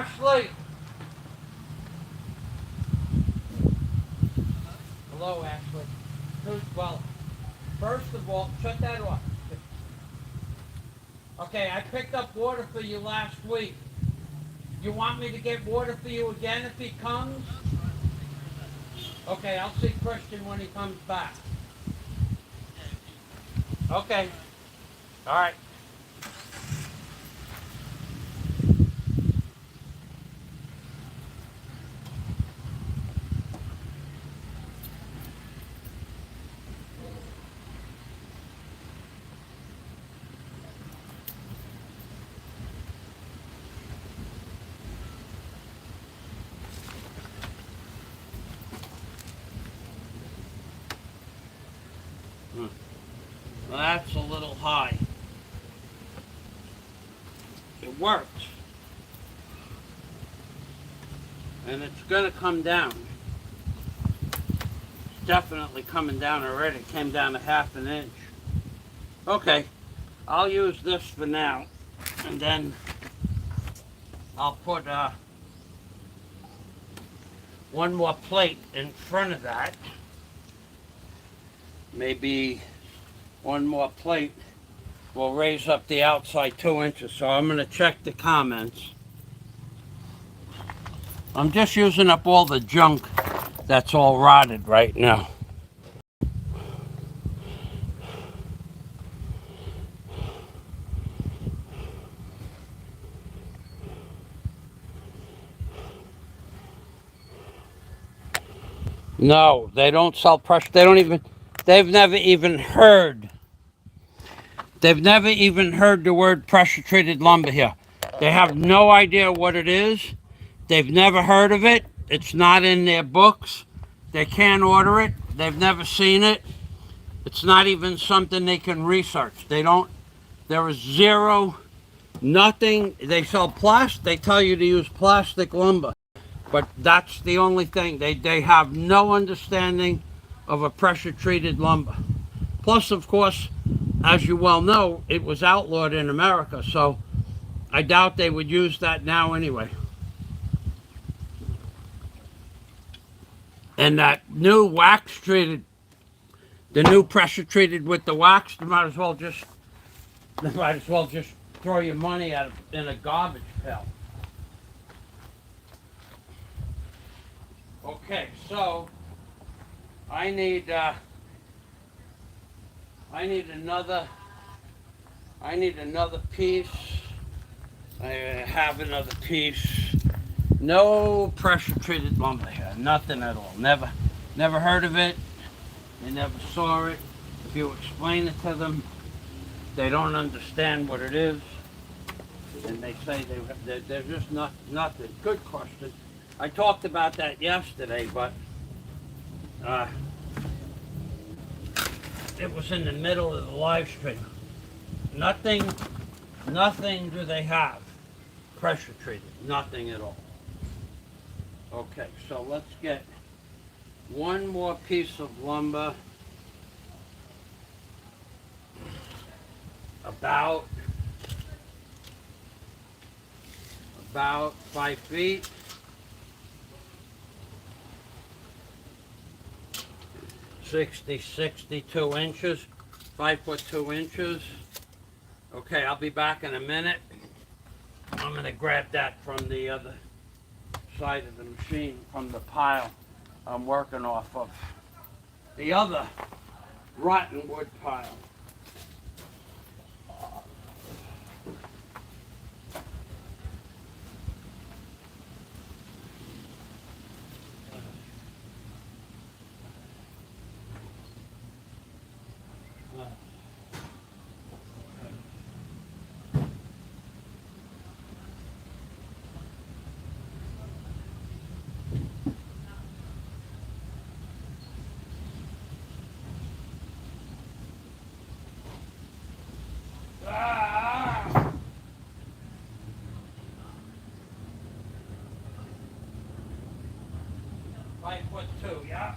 Ashley. Hello, Ashley. Well, first of all, shut that off. Okay, I picked up water for you last week. You want me to get water for you again if he comes? Okay, I'll see Christian when he comes back. Okay. All right. Well, that's a little high. It worked. And it's going to come down. It's definitely coming down already. It came down a ½ inch. Okay, I'll use this for now. And then I'll put one more plate in front of that. Maybe one more plate will raise up the outside 2 inches. So I'm going to check the comments. I'm just using up all the junk that's all rotted right now. No, they don't sell pressure. They've never even heard the word pressure treated lumber here. They have no idea what it is. They've never heard of it. It's not in their books. They can't order it. They've never seen it. It's not even something they can research. There is zero, nothing. They sell plastic. They tell you to use plastic lumber. But that's the only thing. They have no understanding of a pressure-treated lumber. Plus, of course, as you well know, it was outlawed in America, so I doubt they would use that now anyway. And that new wax-treated, the new pressure-treated with the wax, they might as well just throw your money in a garbage pail. Okay, so I need another piece. I have another piece. No pressure treated lumber here, nothing at all. Never heard of it. They never saw it. If you explain it to them, they don't understand what it is, and they say they're just nothing. Good question. I talked about that yesterday, but it was in the middle of the live stream. Nothing do they have pressure treated. Nothing at all. Okay, so let's get one more piece of lumber. About 5 feet. 62 inches, 5 foot 2 inches. Okay, I'll be back in a minute. I'm gonna grab that from the other side of the machine, from the pile I'm working off of. The other rotten wood pile. Yeah.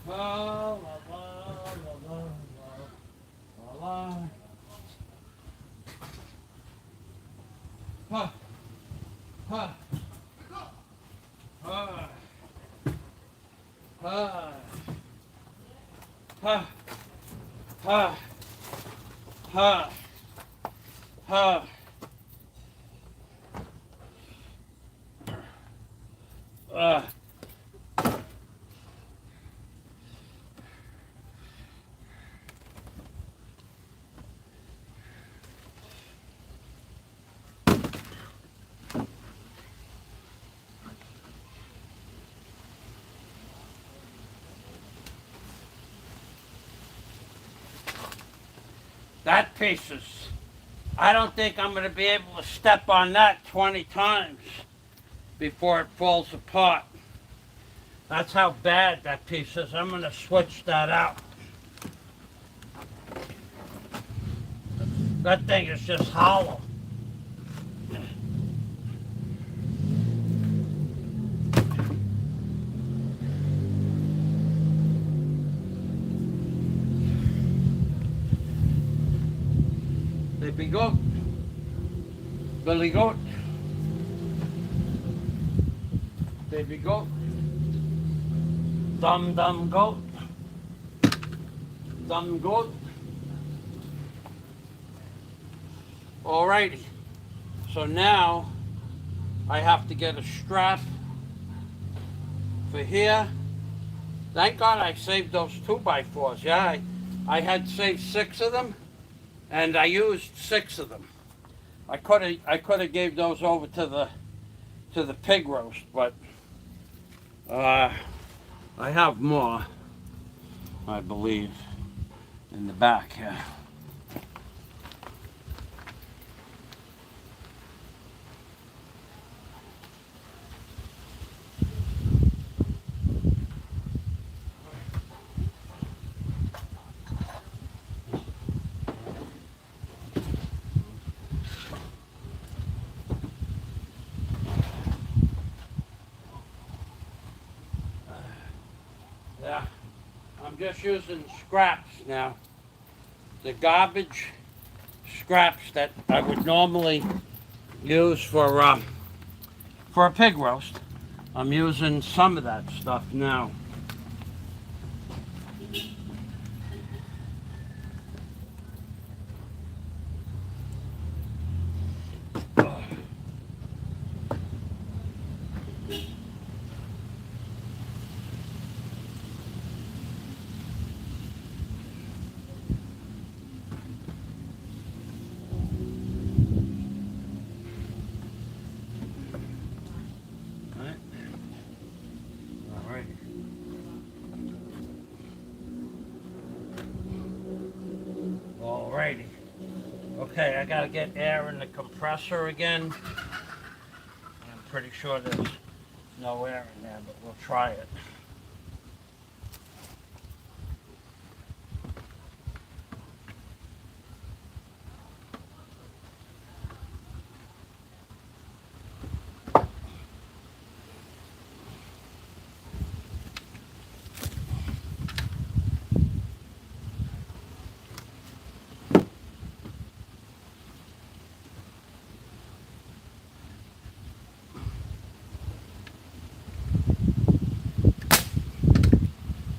La la la la la la. Ha ha ha ha ha ha ha ha. That piece is, I don't think I'm going to be able to step on that 20 times before it falls apart. That's how bad that piece is. I'm going to switch that out. That thing is just hollow. Baby goat. Billy goat. Baby goat. Dum dum goat. Dum goat. Alrighty. So now I have to get a strap for here. Thank God I saved those 2x4s. Yeah, I had saved 6 of them, and I used 6 of them. I could have gave those over to the pig roast, but I have more, I believe, in the back here. Yeah, I'm just using scraps now. The garbage scraps that I would normally use for a pig roast. I'm using some of that stuff now. Alrighty. Okay, I gotta get air in the compressor again. I'm pretty sure there's no air in there, but we'll try it.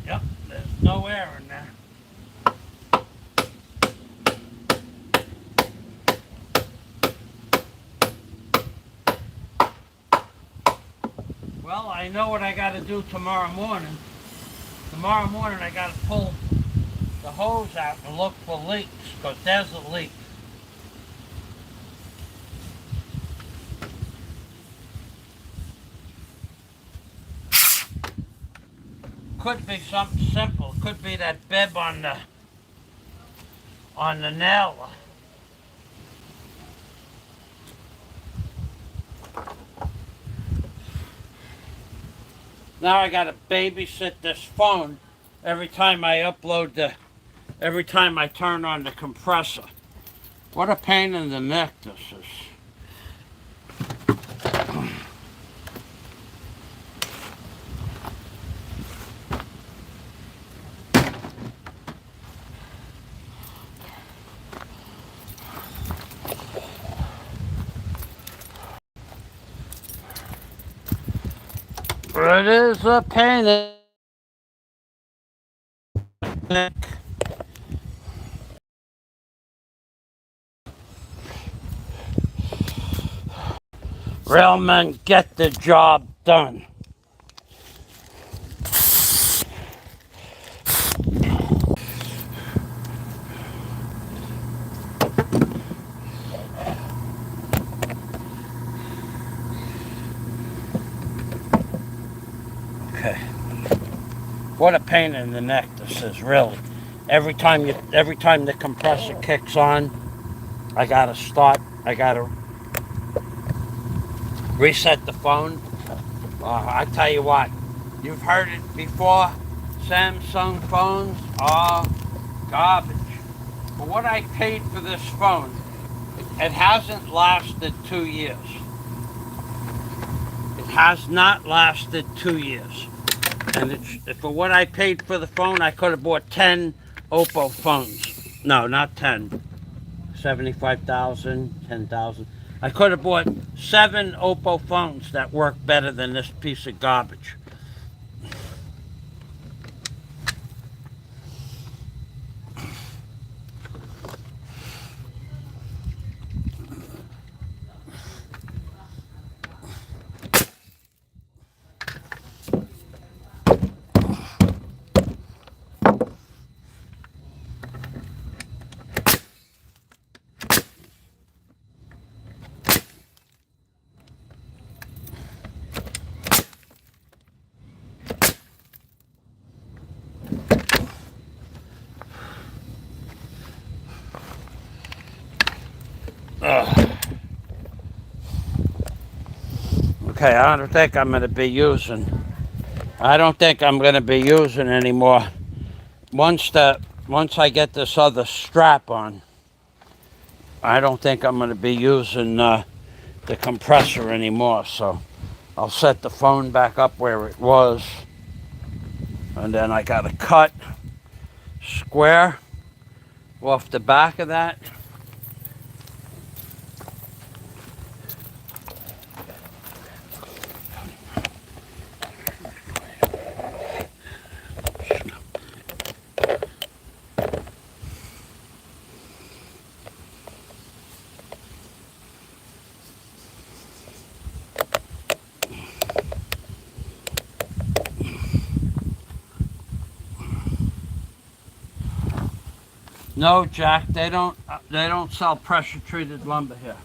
Yep, there's no air in there. Well, I know what I gotta do tomorrow morning. Tomorrow morning I gotta pull the hose out and look for leaks, because there's a leak. Could be something simple. Could be that bib on the nail. Now I gotta babysit this phone every time I every time I turn on the compressor. What a pain in the neck this is. It is a pain in the neck. Real men get the job done. Okay. What a pain in the neck this is, really. Every time the compressor kicks on, I gotta start. I gotta reset the phone. I tell you what, you've heard it before. Samsung phones are garbage. For what I paid for this phone, it hasn't lasted 2 years. It has not lasted 2 years. And for what I paid for the phone, I could have bought 10 Oppo phones. No, not 10. 75,000, 10,000. I could have bought 7 Oppo phones that work better than this piece of garbage. Okay, I don't think I'm going to be using anymore. Once I get this other strap on, I don't think I'm going to be using the compressor anymore. So I'll set the phone back up where it was, and then I got to cut square off the back of that. No, Jack, they don't sell pressure treated lumber here.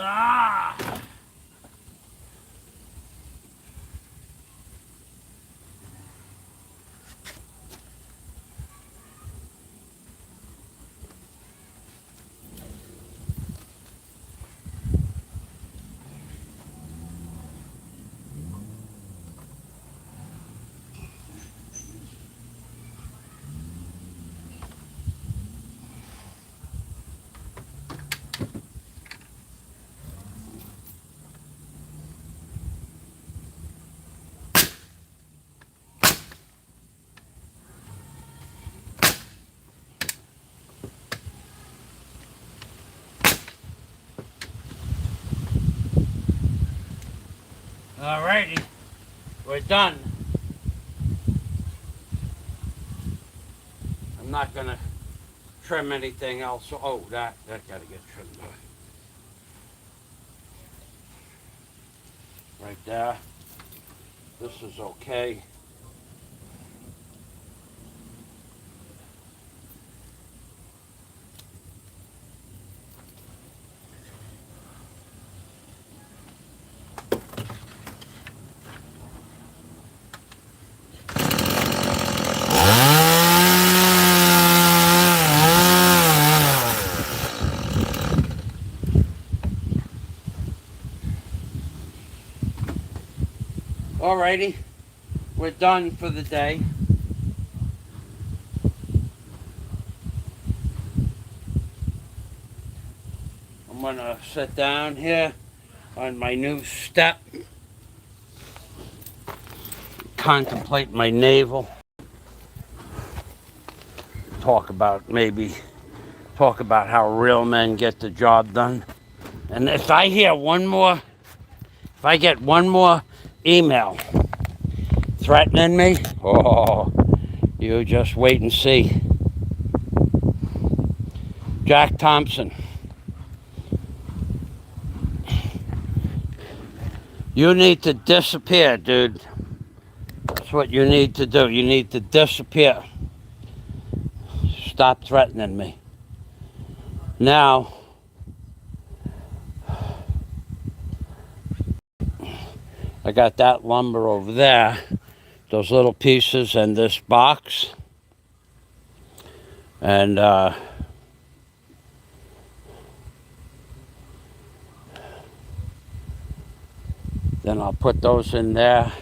Ah! Alrighty, we're done. I'm not gonna trim anything else. Oh, that gotta get trimmed off. Right there. This is okay. Alrighty, we're done for the day. I'm gonna sit down here on my new step, contemplate my navel, talk about how real men get the job done. And if I get one more email threatening me, oh, you just wait and see. Jack Thompson, you need to disappear, dude. That's what you need to do. You need to disappear. Stop threatening me. Now, I got that lumber over there, those little pieces and this box. And then I'll put those in there.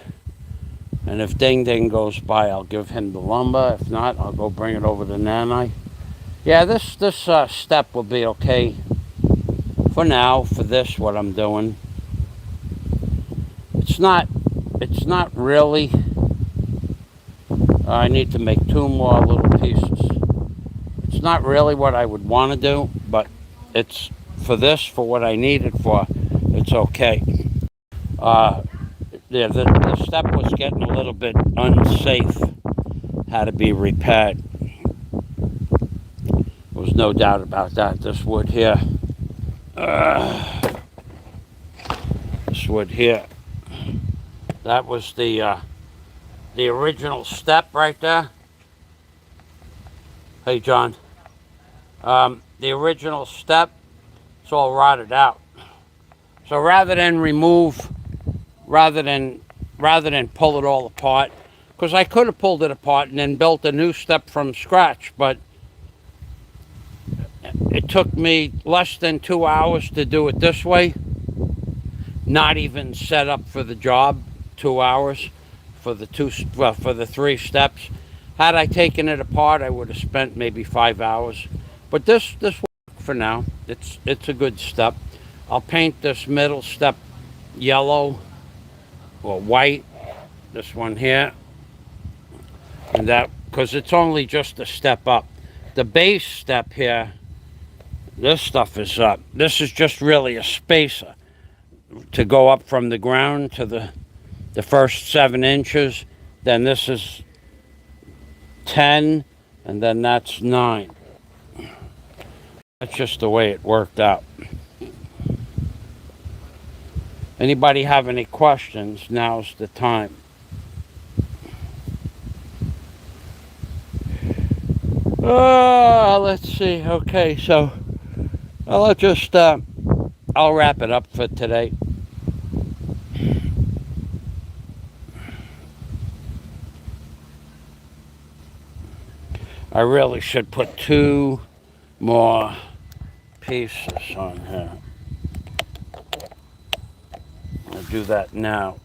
And if Ding Ding goes by, I'll give him the lumber. If not, I'll go bring it over to Nanai. Yeah, this step will be okay for now, for this, what I'm doing. It's not really, I need to make 2 more little pieces. It's not really what I would want to do, but it's for this, for what I need it for, it's okay. Yeah, the step was getting a little bit unsafe, had to be repaired. There was no doubt about that. This wood here, that was the original step right there. Hey, John. The original step, it's all rotted out. So rather than rather than pull it all apart, because I could have pulled it apart and then built a new step from scratch, but it took me less than 2 hours to do it this way. Not even set up for the job, 2 hours for the for the 3 steps. Had I taken it apart, I would have spent maybe 5 hours. But this will work for now. It's a good step. I'll paint this middle step yellow or white. This one here, and that, because it's only just a step up. The base step here, this stuff is up. This is just really a spacer to go up from the ground to the first 7 inches. Then this is 10, and then that's 9. That's just the way it worked out. Anybody have any questions? Now's the time. Let's see. Okay, so I'll just I'll wrap it up for today. I really should put 2 more pieces on here. I'll do that now.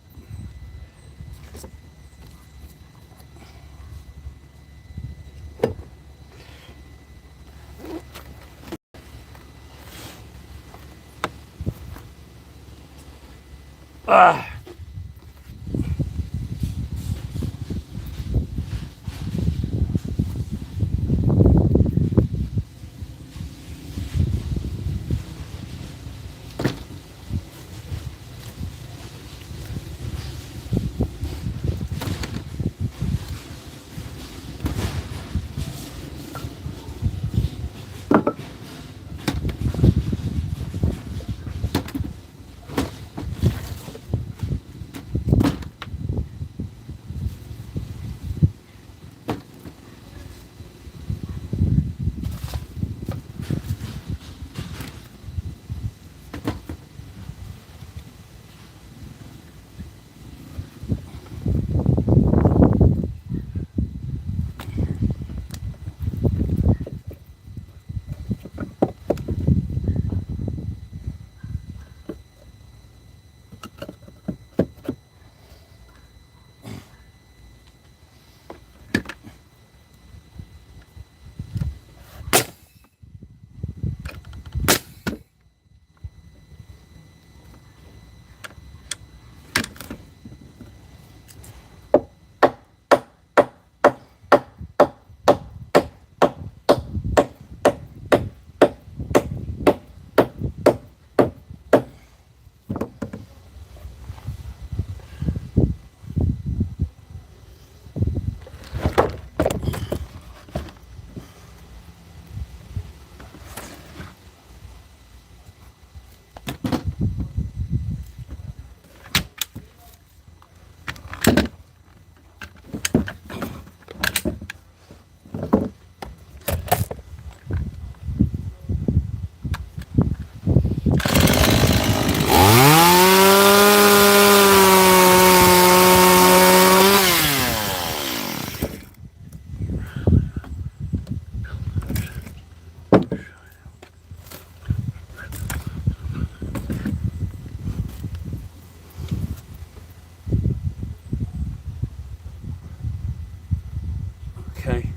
Okay,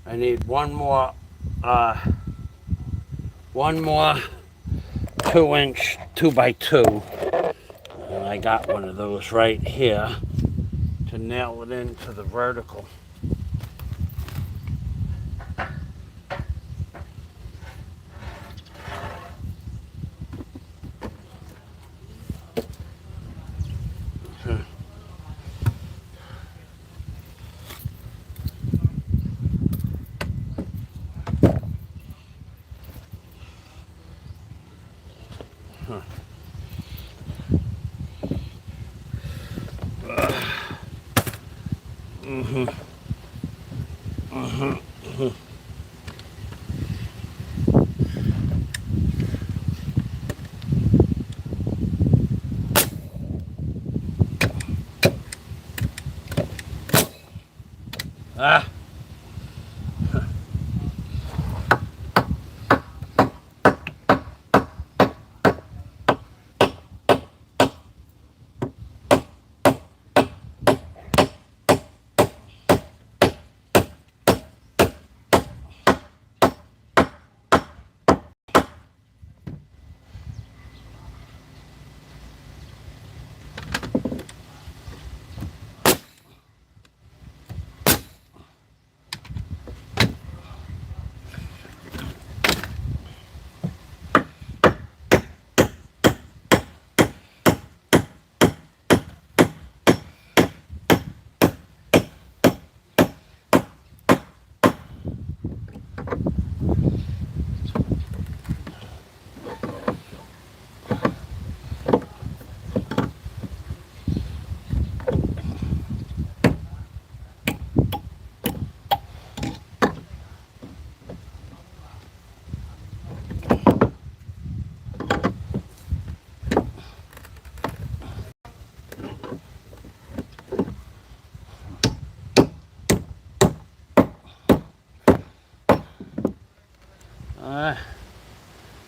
I need one more 2-inch 2x2, and I got one of those right here to nail it into the vertical.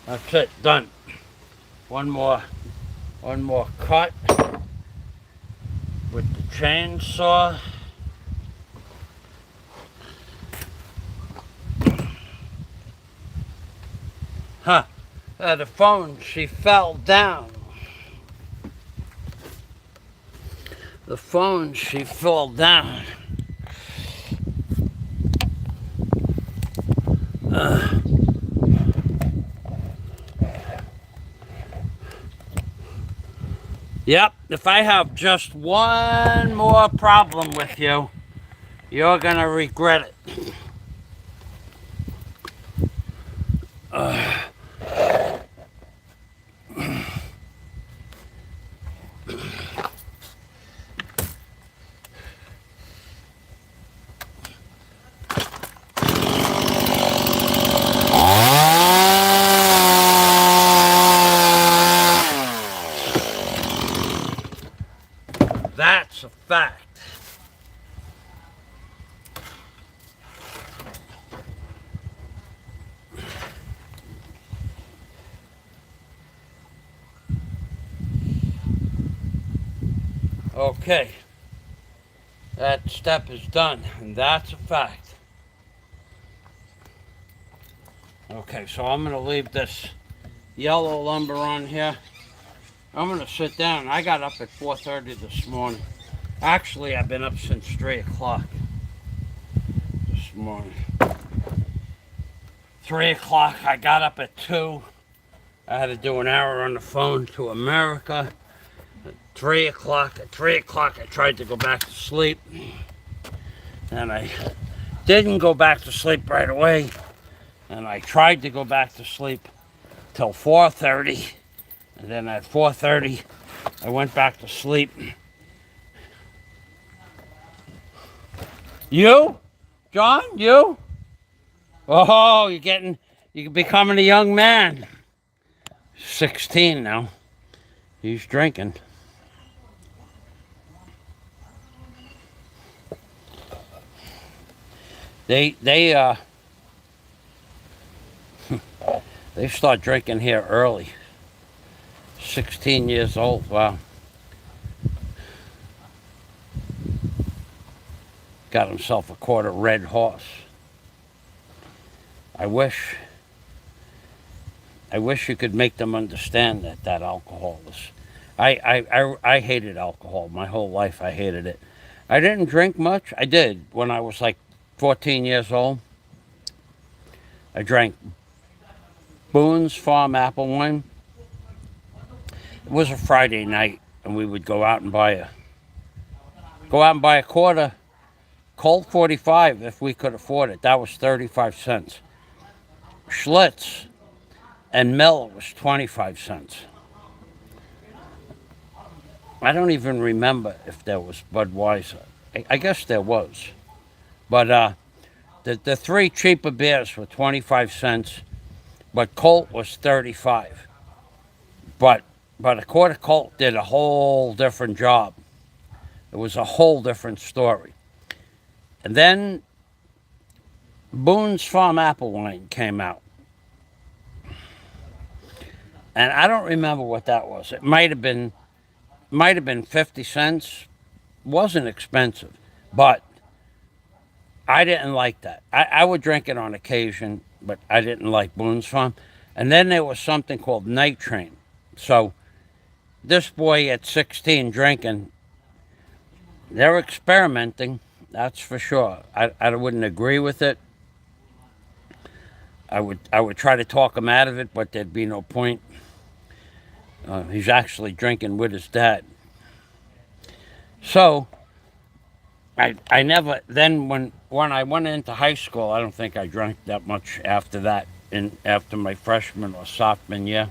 That's it, done. One more cut with the chainsaw. Huh, the phone, she fell down. The phone, she fell down. Yep, if I have just one more problem with you, you're gonna regret it. That's a fact. Okay, that step is done, and that's a fact. Okay, so I'm gonna leave this yellow lumber on here. I'm gonna sit down. I got up at 4:30 this morning. Actually, I've been up since 3 o'clock this morning. 3 o'clock, I got up at 2. I had to do an hour on the phone to America. At 3 o'clock, I tried to go back to sleep. And I didn't go back to sleep right away. And I tried to go back to sleep till 4:30. And then at 4:30, I went back to sleep. You? John, you? Oh, you're becoming a young man. 16 now. He's drinking. They start drinking here early. 16 years old, wow. Got himself a quart of Red Horse. I wish you could make them understand that alcohol is. I hated alcohol my whole life. I hated it. I didn't drink much. I did when I was like 14 years old. I drank Boone's Farm apple wine. It was a Friday night, and we would go out and buy a quarter Colt 45 if we could afford it. That was 35 cents. Schlitz and Miller was 25 cents. I don't even remember if there was Budweiser. I guess there was. But the three cheaper beers were 25 cents, but Colt was 35. But a quarter Colt did a whole different job. It was a whole different story. And then Boone's Farm apple wine came out. And I don't remember what that was. It might have been 50 cents. Wasn't expensive, but I didn't like that. I would drink it on occasion, but I didn't like Boone's Farm. And then there was something called Night Train. So this boy at 16 drinking, they're experimenting, that's for sure. I wouldn't agree with it. I would try to talk him out of it, but there'd be no point. He's actually drinking with his dad. So I never, then when I went into high school, I don't think I drank that much after that, after my freshman or sophomore year.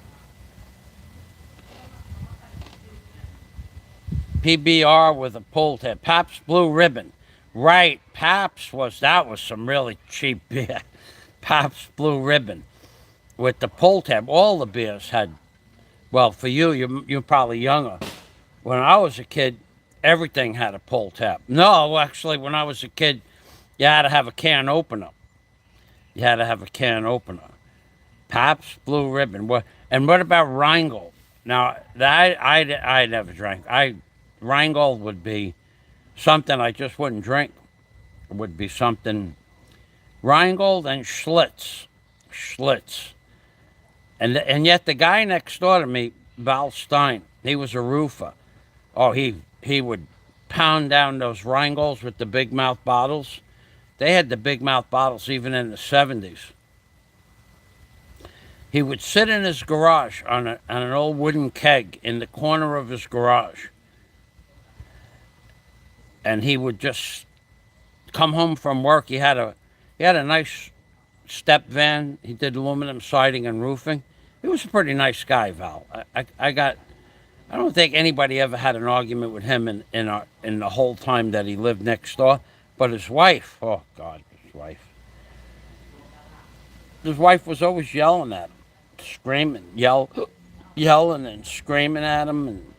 PBR with a pull tab. Pabst Blue Ribbon. Right, that was some really cheap beer. Pabst Blue Ribbon with the pull tab. All the beers had, well, for you're probably younger. When I was a kid, everything had a pull tab. No, actually, when I was a kid, you had to have a can opener. Pabst Blue Ribbon. And what about Rheingold? Now, I never drank. Rheingold would be something I just wouldn't drink. It would be something Rheingold and Schlitz. And yet the guy next door to me, Val Stein, he was a roofer. Oh, he would pound down those Rheingolds with the big mouth bottles. They had the big mouth bottles even in the 70s. He would sit in his garage on an old wooden keg in the corner of his garage. And he would just come home from work. He had a nice step van. He did aluminum siding and roofing. He was a pretty nice guy, Val. I don't think anybody ever had an argument with him in the whole time that he lived next door. But his wife, oh God, his wife was always yelling at him, screaming, yelling and screaming at him and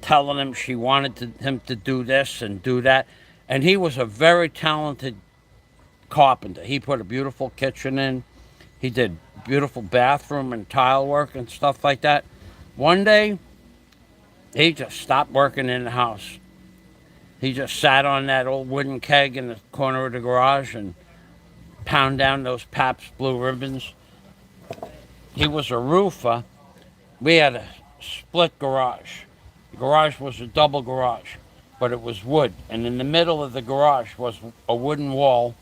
telling him she wanted him to do this and do that. And he was a very talented carpenter. He put a beautiful kitchen in. He did beautiful bathroom and tile work and stuff like that. One day, he just stopped working in the house. He just sat on that old wooden keg in the corner of the garage and pound down those Pabst Blue Ribbons. He was a roofer. We had a split garage. The garage was a double garage, but it was wood. And in the middle of the garage was a wooden wall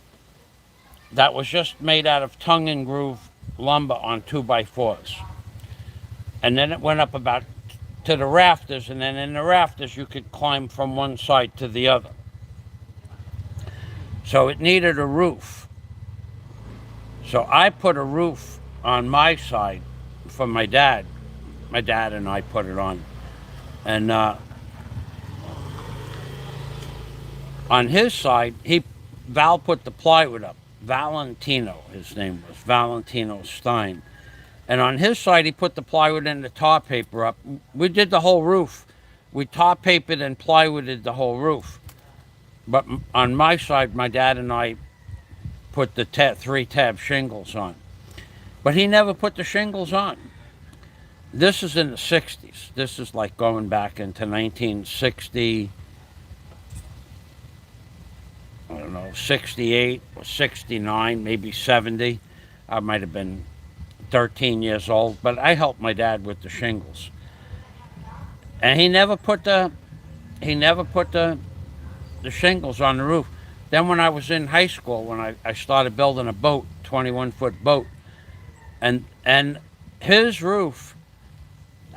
that was just made out of tongue and groove lumber on 2x4s. And then it went up about to the rafters, and then in the rafters you could climb from one side to the other. So it needed a roof. So I put a roof on my side for my dad. My dad and I put it on. And on his side, Val put the plywood up. Valentino, his name was, Valentino Stein. And on his side, he put the plywood and the tar paper up. We did the whole roof. We tar papered and plywooded the whole roof. But on my side, my dad and I put the 3-tab shingles on. But he never put the shingles on. This is in the 60s. This is like going back into 1960, I don't know, 68 or 69, maybe 70. I might have been 13 years old, but I helped my dad with the shingles. And he never put the shingles on the roof. Then when I was in high school, when I started building a boat, 21-foot boat, and his roof,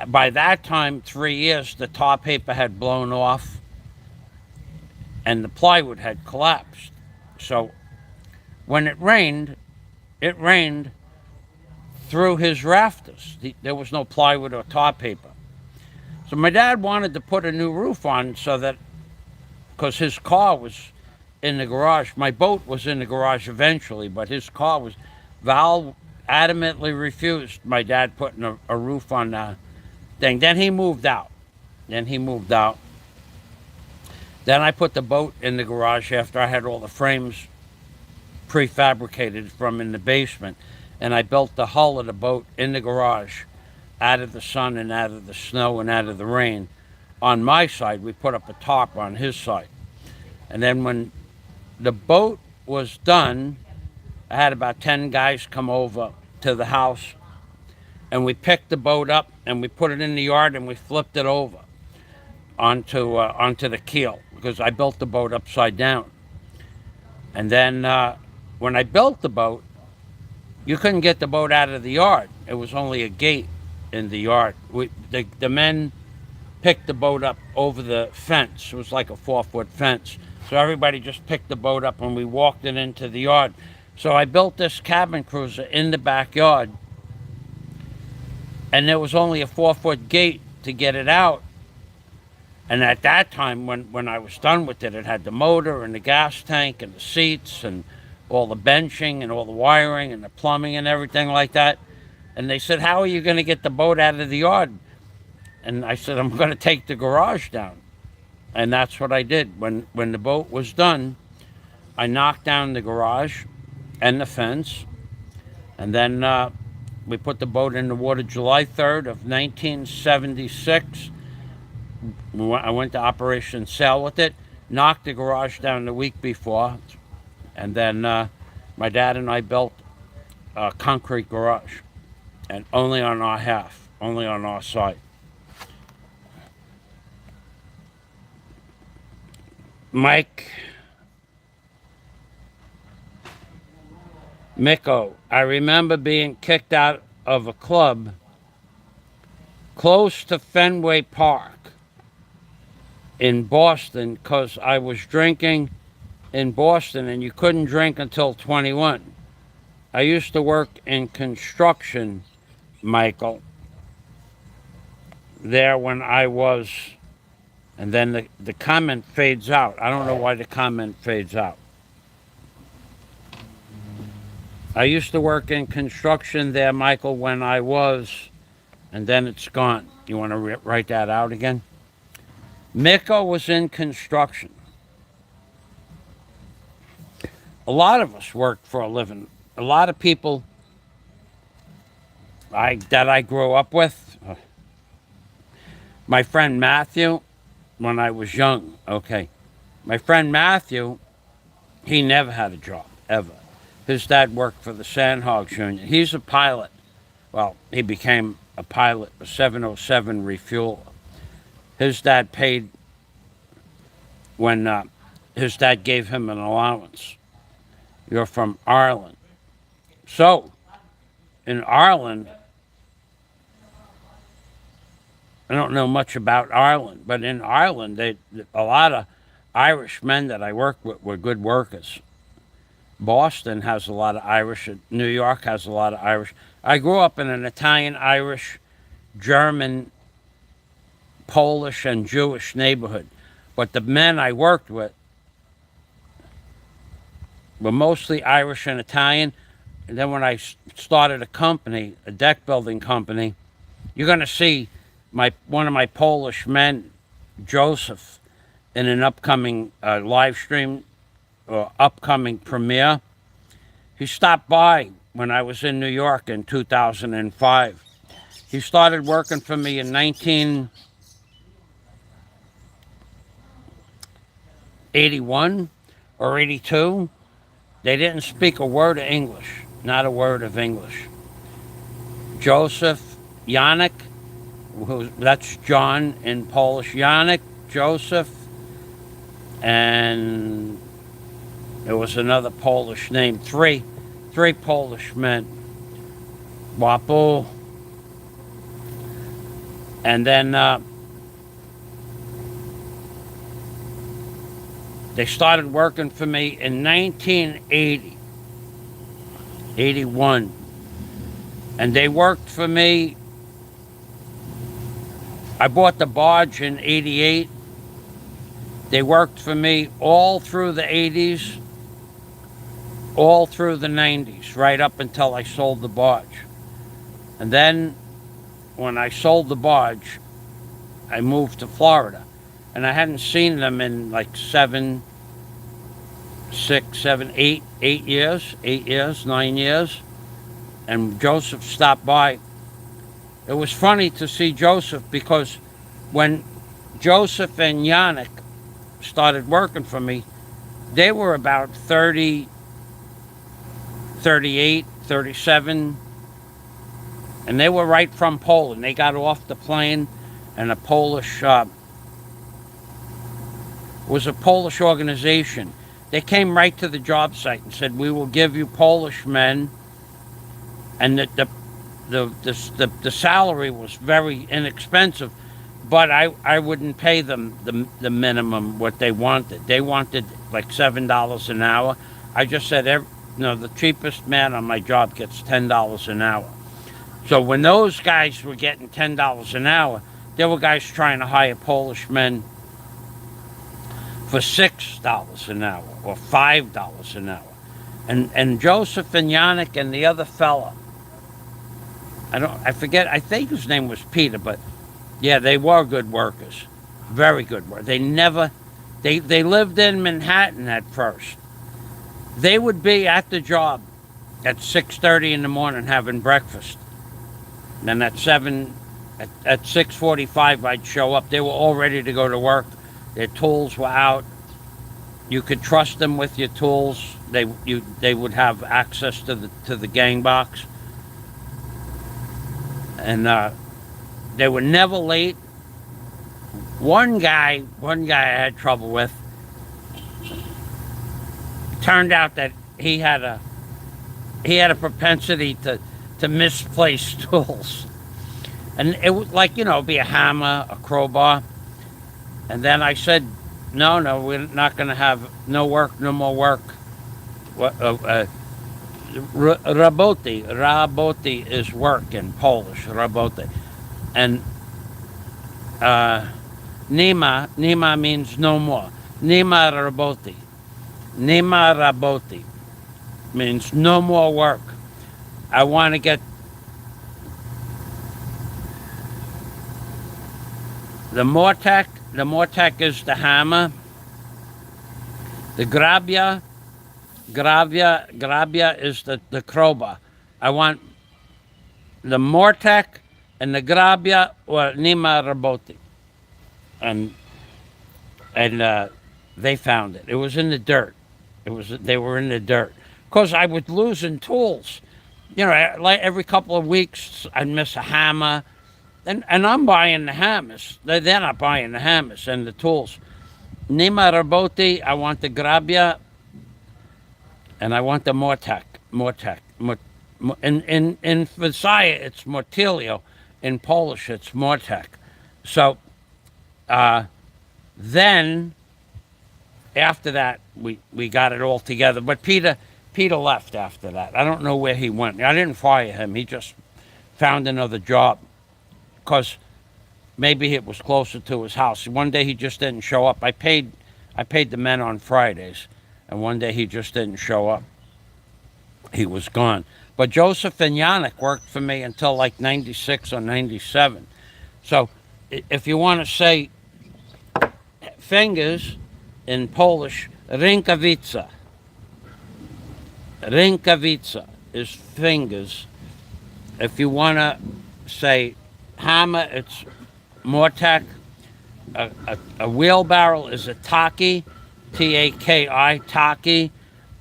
by that time, 3 years, the tar paper had blown off and the plywood had collapsed. So when it rained through his rafters. There was no plywood or tar paper. So my dad wanted to put a new roof on so that, because his car was in the garage. My boat was in the garage eventually, but his car was, Val adamantly refused my dad putting a roof on the thing. Then he moved out. Then I put the boat in the garage after I had all the frames prefabricated from in the basement. And I built the hull of the boat in the garage out of the sun and out of the snow and out of the rain. On my side, we put up a tarp on his side. And then when the boat was done, I had about 10 guys come over to the house, and we picked the boat up and we put it in the yard and we flipped it over onto the keel, because I built the boat upside down. And then when I built the boat, you couldn't get the boat out of the yard. It was only a gate in the yard. The men picked the boat up over the fence. It was like a 4-foot fence. So everybody just picked the boat up and we walked it into the yard. So I built this cabin cruiser in the backyard, and there was only a 4-foot gate to get it out. And at that time, when I was done with it, it had the motor and the gas tank and the seats and all the benching and all the wiring and the plumbing and everything like that. And they said, how are you going to get the boat out of the yard? And I said, I'm going to take the garage down. And that's what I did. When the boat was done, I knocked down the garage and the fence. And then We put the boat in the water July 3rd of 1976. I went to Operation Sail with it, knocked the garage down the week before, and then my dad and I built a concrete garage, and only on our half, only on our side. Mike Micko, I remember being kicked out of a club close to Fenway Park in Boston because I was drinking in Boston, and you couldn't drink until 21. I used to work in construction, Michael, there when I was, and then the comment fades out. I don't know why the comment fades out. I used to work in construction there, Michael, when I was, and then it's gone. You want to write that out again? Micko was in construction. A lot of us worked for a living. A lot of people that I grew up with. My friend Matthew, when I was young, okay. My friend Matthew, he never had a job, ever. His dad worked for the Sandhogs Union. He's a pilot. Well, he became a pilot, a 707 refueler. His dad paid when his dad gave him an allowance. You're from Ireland. So, in Ireland, I don't know much about Ireland, but in Ireland, a lot of Irish men that I worked with were good workers. Boston has a lot of Irish. New York has a lot of Irish. I grew up in an Italian, Irish, German, Polish, and Jewish neighborhood. But the men I worked with were mostly Irish and Italian. And then when I started a company, a deck building company, you're going to see one of my Polish men, Joseph, in an upcoming live stream or upcoming premiere. He stopped by when I was in New York in 2005. He started working for me in 1981 or 82. They didn't speak a word of English, not a word of English. Joseph Janek, that's John in Polish. Janek, Joseph, and there was another Polish name. Three Polish men. Wapo. And then they started working for me in 1980, 81. And they worked for me. I bought the barge in 88. They worked for me all through the 80s, all through the 90s, right up until I sold the barge. And then when I sold the barge, I moved to Florida. And I hadn't seen them in like 8 years, 9 years. And Joseph stopped by. It was funny to see Joseph because when Joseph and Yannick started working for me, they were about 30, 38, 37, and they were right from Poland. They got off the plane, and a Polish, was a Polish organization. They came right to the job site and said, "We will give you Polish men," and the salary was very inexpensive, but I wouldn't pay them the minimum what they wanted. They wanted like $7 an hour. I just said, the cheapest man on my job gets $10 an hour. So when those guys were getting $10 an hour, there were guys trying to hire Polish men for $6 an hour or $5 an hour. And Joseph and Yannick and the other fella, I forget, I think his name was Peter, but yeah, they were good workers. Very good workers. They lived in Manhattan at first. They would be at the job at 6:30 in the morning having breakfast. Then at 6:45, I'd show up. They were all ready to go to work. Their tools were out. You could trust them with your tools. They would have access to the gang box, and they were never late. One guy I had trouble with. Turned out that he had a propensity to misplace tools, and it would, like, be a hammer, a crowbar, and then I said, no, we're not going to have no more work. Raboti is work in Polish, raboti, and nima means no more. Nima raboti means no more work. I want to get the mortek. The mortek is the hammer. The grabia is the crowbar. I want the mortek and the grabia or nima raboti. And they found it. It was in the dirt. They were in the dirt. Because I was losing tools. Like every couple of weeks, I'd miss a hammer. And I'm buying the hammers. They're not buying the hammers and the tools. Nima raboti, I want the grabia, and I want the mortek. In Versailles, it's mortilio. In Polish, it's mortek. So then, after that, we got it all together. But Peter left after that. I don't know where he went. I didn't fire him. He just found another job. Because maybe it was closer to his house. One day he just didn't show up. I paid the men on Fridays, and one day he just didn't show up. He was gone. But Joseph and Yannick worked for me until like 96 or 97. So if you want to say fingers in Polish, rękawica. Rękawica is fingers. If you want to say hammer, it's mortek. A wheelbarrow is a taki, T-A-K-I, taki.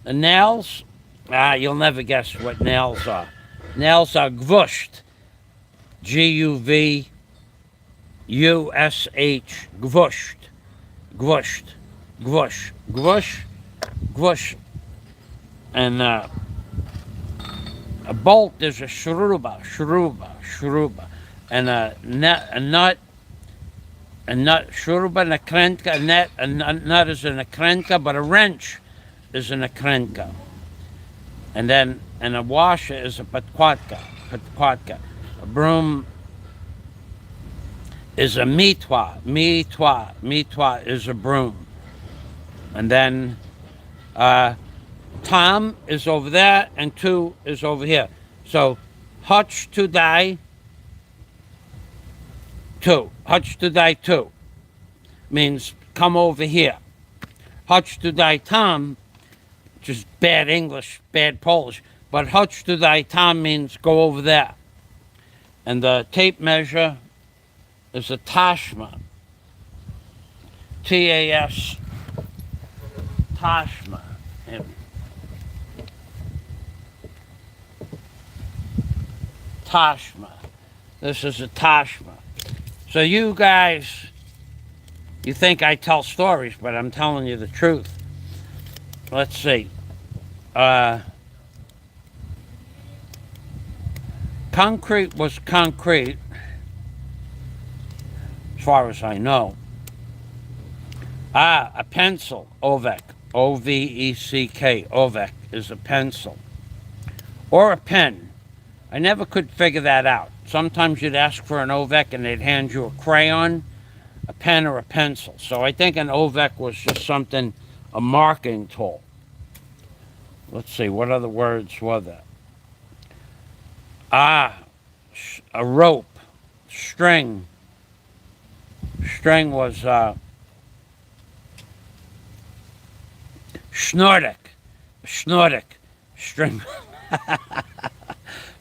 The nails, you'll never guess what nails are. Nails are gwusht, G-U-V-U-S-H, gwusht, gwusht, gwush, gwush, gwush. And a bolt is a shruba. And a nut, shruba, nakrenka, a nut is a nakrenka, but a wrench is a nakrenka. And a washer is a patkwatka. A broom is a mitwa. Mitwa is a broom. And then Tom is over there, and 2 is over here. So hutch to die 2. Hutch to die 2 means come over here. Hutch to die Tom, which is bad English, bad Polish, but hutch to die Tom means go over there. And the tape measure is a tashma. T-A-S, tashma. Tashma. This is a tashma. So you guys, you think I tell stories, but I'm telling you the truth. Let's see. Concrete was concrete, as far as I know. A pencil, Ovek, O-V-E-C-K, Ovek is a pencil. Or a pen. I never could figure that out. Sometimes you'd ask for an Ovek and they'd hand you a crayon, a pen, or a pencil. So I think an Ovek was just something, a marking tool. Let's see, what other words were there? A rope, string. String was Schnordik, string.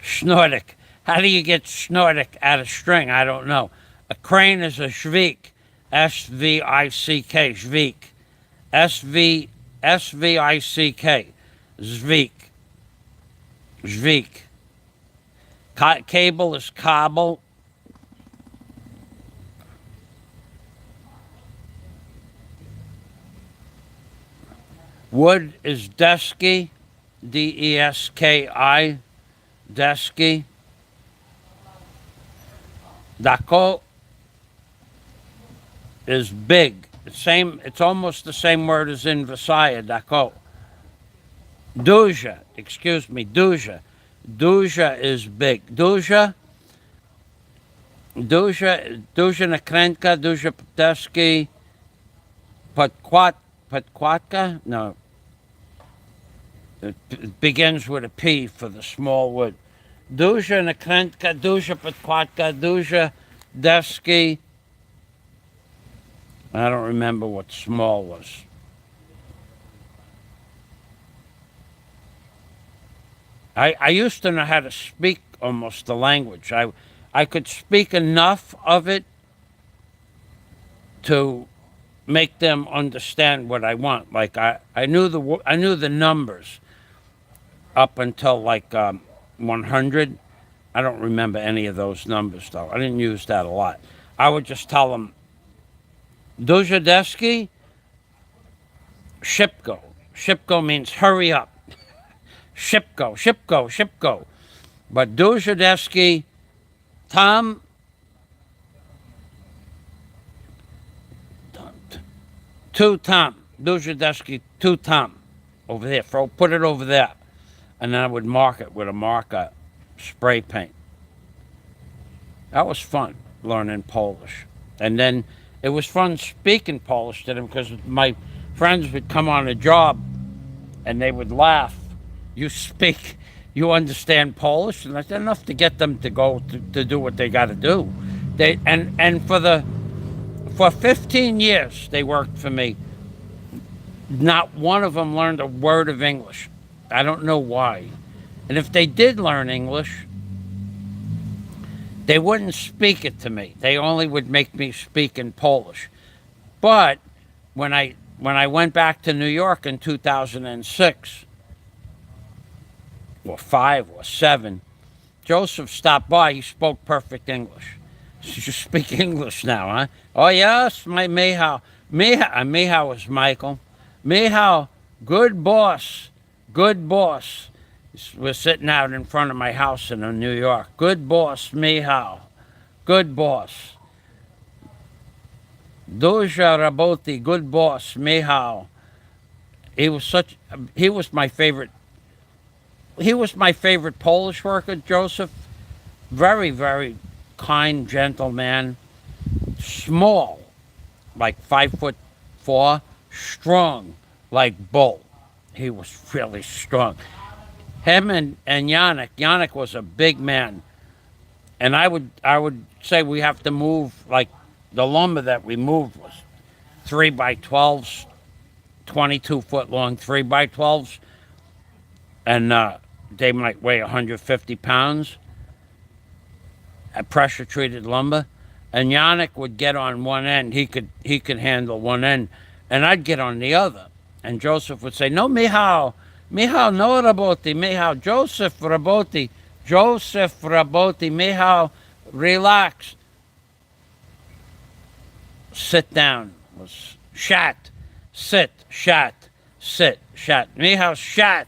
Schnordik. How do you get snortic out of string? I don't know. A crane is a shvik. S-V-I-C-K. Shvik. S-V-I-C-K. Zvik. Zvik. Cable is cobble. Wood is desky. D-E-S-K-I. Desky. Dako is big. It's almost the same word as in Versailles, dako. Duja, excuse me, duja. Duja is big. Duja nakrenka, duja pteski, patkwatka? No. It begins with a P for the small wood. Duja nakrenka, duja patkwatka, duja deski. I don't remember what small was. I used to know how to speak almost the language. I could speak enough of it to make them understand what I want. Like I knew the numbers up until like 100. I don't remember any of those numbers though. I didn't use that a lot. I would just tell them, Dujadeski, shipgo. Shipgo means hurry up. Shipgo. But Dujadeski, Tom, two Tom. Dujadeski, two Tom. Over there. Put it over there. And then I would mark it with a marker, spray paint. That was fun, learning Polish. And then it was fun speaking Polish to them because my friends would come on a job and they would laugh. You understand Polish? And that's enough to get them to go to do what they got to do. For 15 years they worked for me. Not one of them learned a word of English. I don't know why. And if they did learn English, they wouldn't speak it to me. They only would make me speak in Polish. But when I went back to New York in 2006, or 5 or 7, Joseph stopped by. He spoke perfect English. So you speak English now, huh? Oh, yes, my Mihao. Mihao is Michael. Mihao, good boss. Good boss. We're sitting out in front of my house in New York. Good boss, Mihao. Good boss. Duja Raboti, good boss, Mihao. He was my favorite. He was my favorite Polish worker, Joseph. Very, very kind, gentle man. Small, like 5'4", strong, like bull. He was really strong. Him and Yannick. Yannick was a big man. And I would say we have to move, like the lumber that we moved was 3x12s, 22-foot long 3x12s. And they might weigh 150 pounds at pressure-treated lumber. And Yannick would get on one end. He could handle one end. And I'd get on the other. And Joseph would say, no, Mihao, no Raboti, Mihao, Joseph Raboti, Mihao, relax. Sit down was shat, sit, shat, sit, shat. Mihao, shat.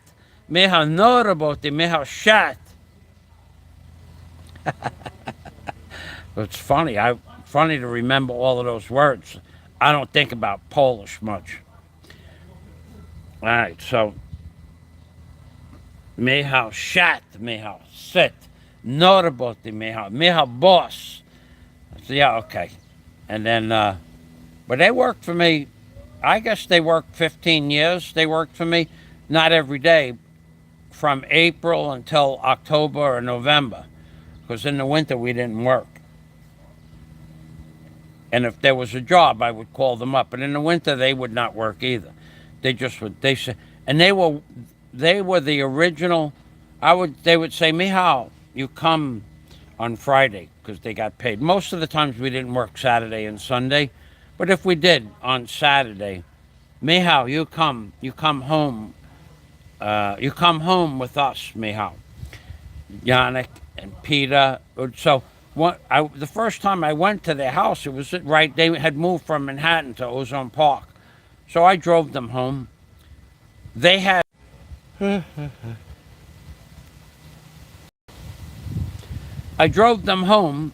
Mihao, no Raboti, Mihao, shat. It's funny. Funny to remember all of those words. I don't think about Polish much. All right, so Mihao shat, Mihao sit, no Raboti, Mihao boss. So, yeah, okay. And then, but they worked for me. I guess they worked 15 years. They worked for me, not every day, from April until October or November, because in the winter we didn't work. And if there was a job, I would call them up. But in the winter, they would not work either. They just would. They said, and they were the original. They would say, Mihao, you come on Friday because they got paid. Most of the times we didn't work Saturday and Sunday, but if we did on Saturday, Mihal, you come home, you come home with us, Mihal, Yannick and Peter. So the first time I went to their house, it was right. They had moved from Manhattan to Ozone Park, so I drove them home. They had. I drove them home,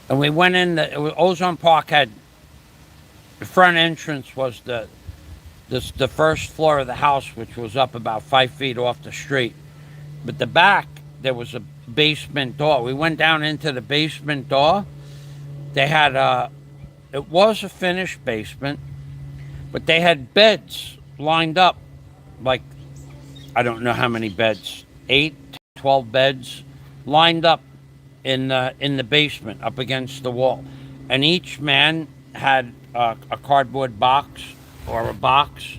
and we went in. Ozone Park had the front entrance was the first floor of the house, which was up about 5 feet off the street. But the back, there was a basement door. We went down into the basement door. They had it was a finished basement, but they had beds lined up, like, I don't know how many beds, 8, 12 beds lined up in the basement up against the wall. And each man had a cardboard box or a box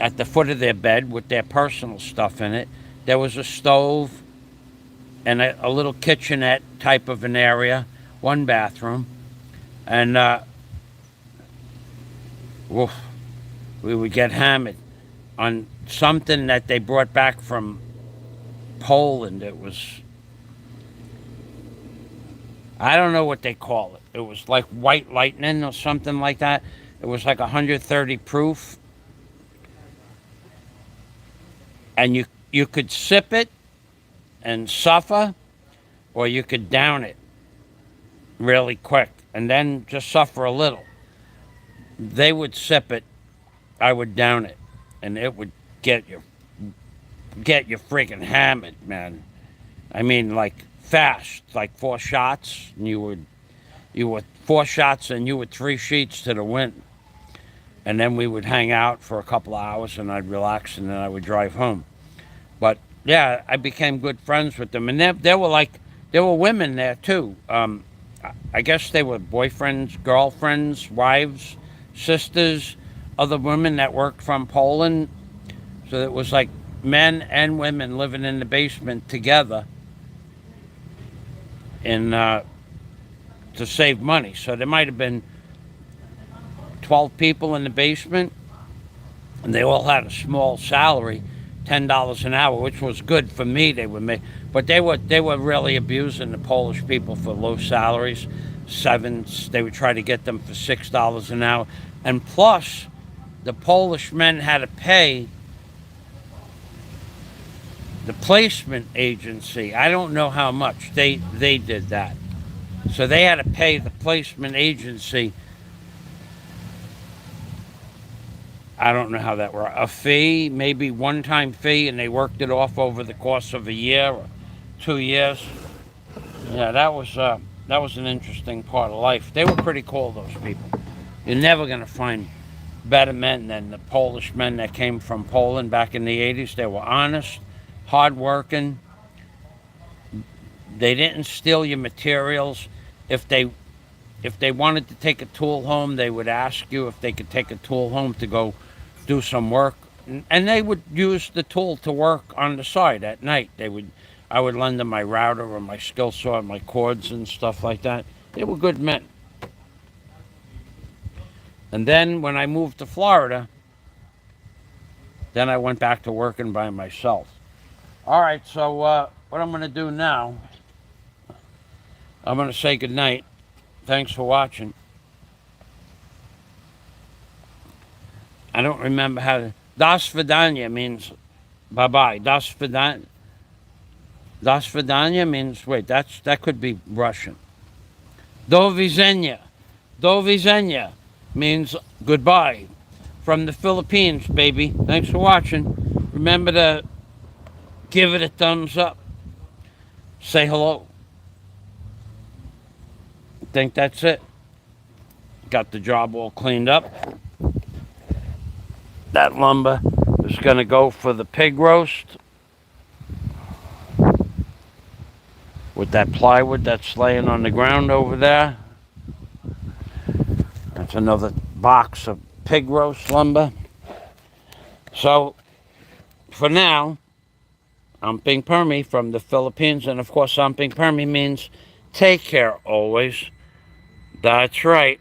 at the foot of their bed with their personal stuff in it. There was a stove and a little kitchenette type of an area, one bathroom. And we would get hammered on something that they brought back from Poland. It was, I don't know what they call it. It was like white lightning or something like that. It was like 130 proof. And you could sip it and suffer, or you could down it really quick and then just suffer a little. They would sip it, I would down it, and it would get you freaking hammered, man. I mean, like fast, like 4 shots, and you were 4 shots and you were 3 sheets to the wind. And then we would hang out for a couple of hours, and I'd relax, and then I would drive home. But yeah, I became good friends with them, and there were women there too. I guess they were boyfriends, girlfriends, wives, sisters, other women that worked from Poland. So it was like men and women living in the basement together, to save money. So there might have been 12 people in the basement, and they all had a small salary, $10 an hour, which was good for me. They would make, but they were really abusing the Polish people for low salaries, 7s. They would try to get them for $6 an hour, and plus, the Polish men had to pay the placement agency. I don't know how much they did that, so they had to pay the placement agency. I don't know how that worked. A fee, maybe one-time fee, and they worked it off over the course of a year or 2 years. Yeah, that was an interesting part of life. They were pretty cool, those people. You're never going to find better men than the Polish men that came from Poland back in the 80s. They were honest, hardworking. They didn't steal your materials. If they wanted to take a tool home, they would ask you if they could take a tool home to go do some work, and they would use the tool to work on the side at night. I would lend them my router or my skill saw and my cords and stuff like that. They were good men. And then when I moved to Florida, then I went back to working by myself. All right, so what I'm going to do now, I'm going to say goodnight. Thanks for watching. I don't remember how to... Das Vidanya means bye-bye. Das Vidanya means... Wait, that could be Russian. Do Vizenya. Do Vizenya means goodbye. From the Philippines, baby. Thanks for watching. Remember to give it a thumbs up. Say hello. I think that's it. Got the job all cleaned up. That lumber is going to go for the pig roast with that plywood that's laying on the ground over there. That's another box of pig roast lumber. So, for now, Amping Permi from the Philippines. And of course, Amping Permi means take care always. That's right.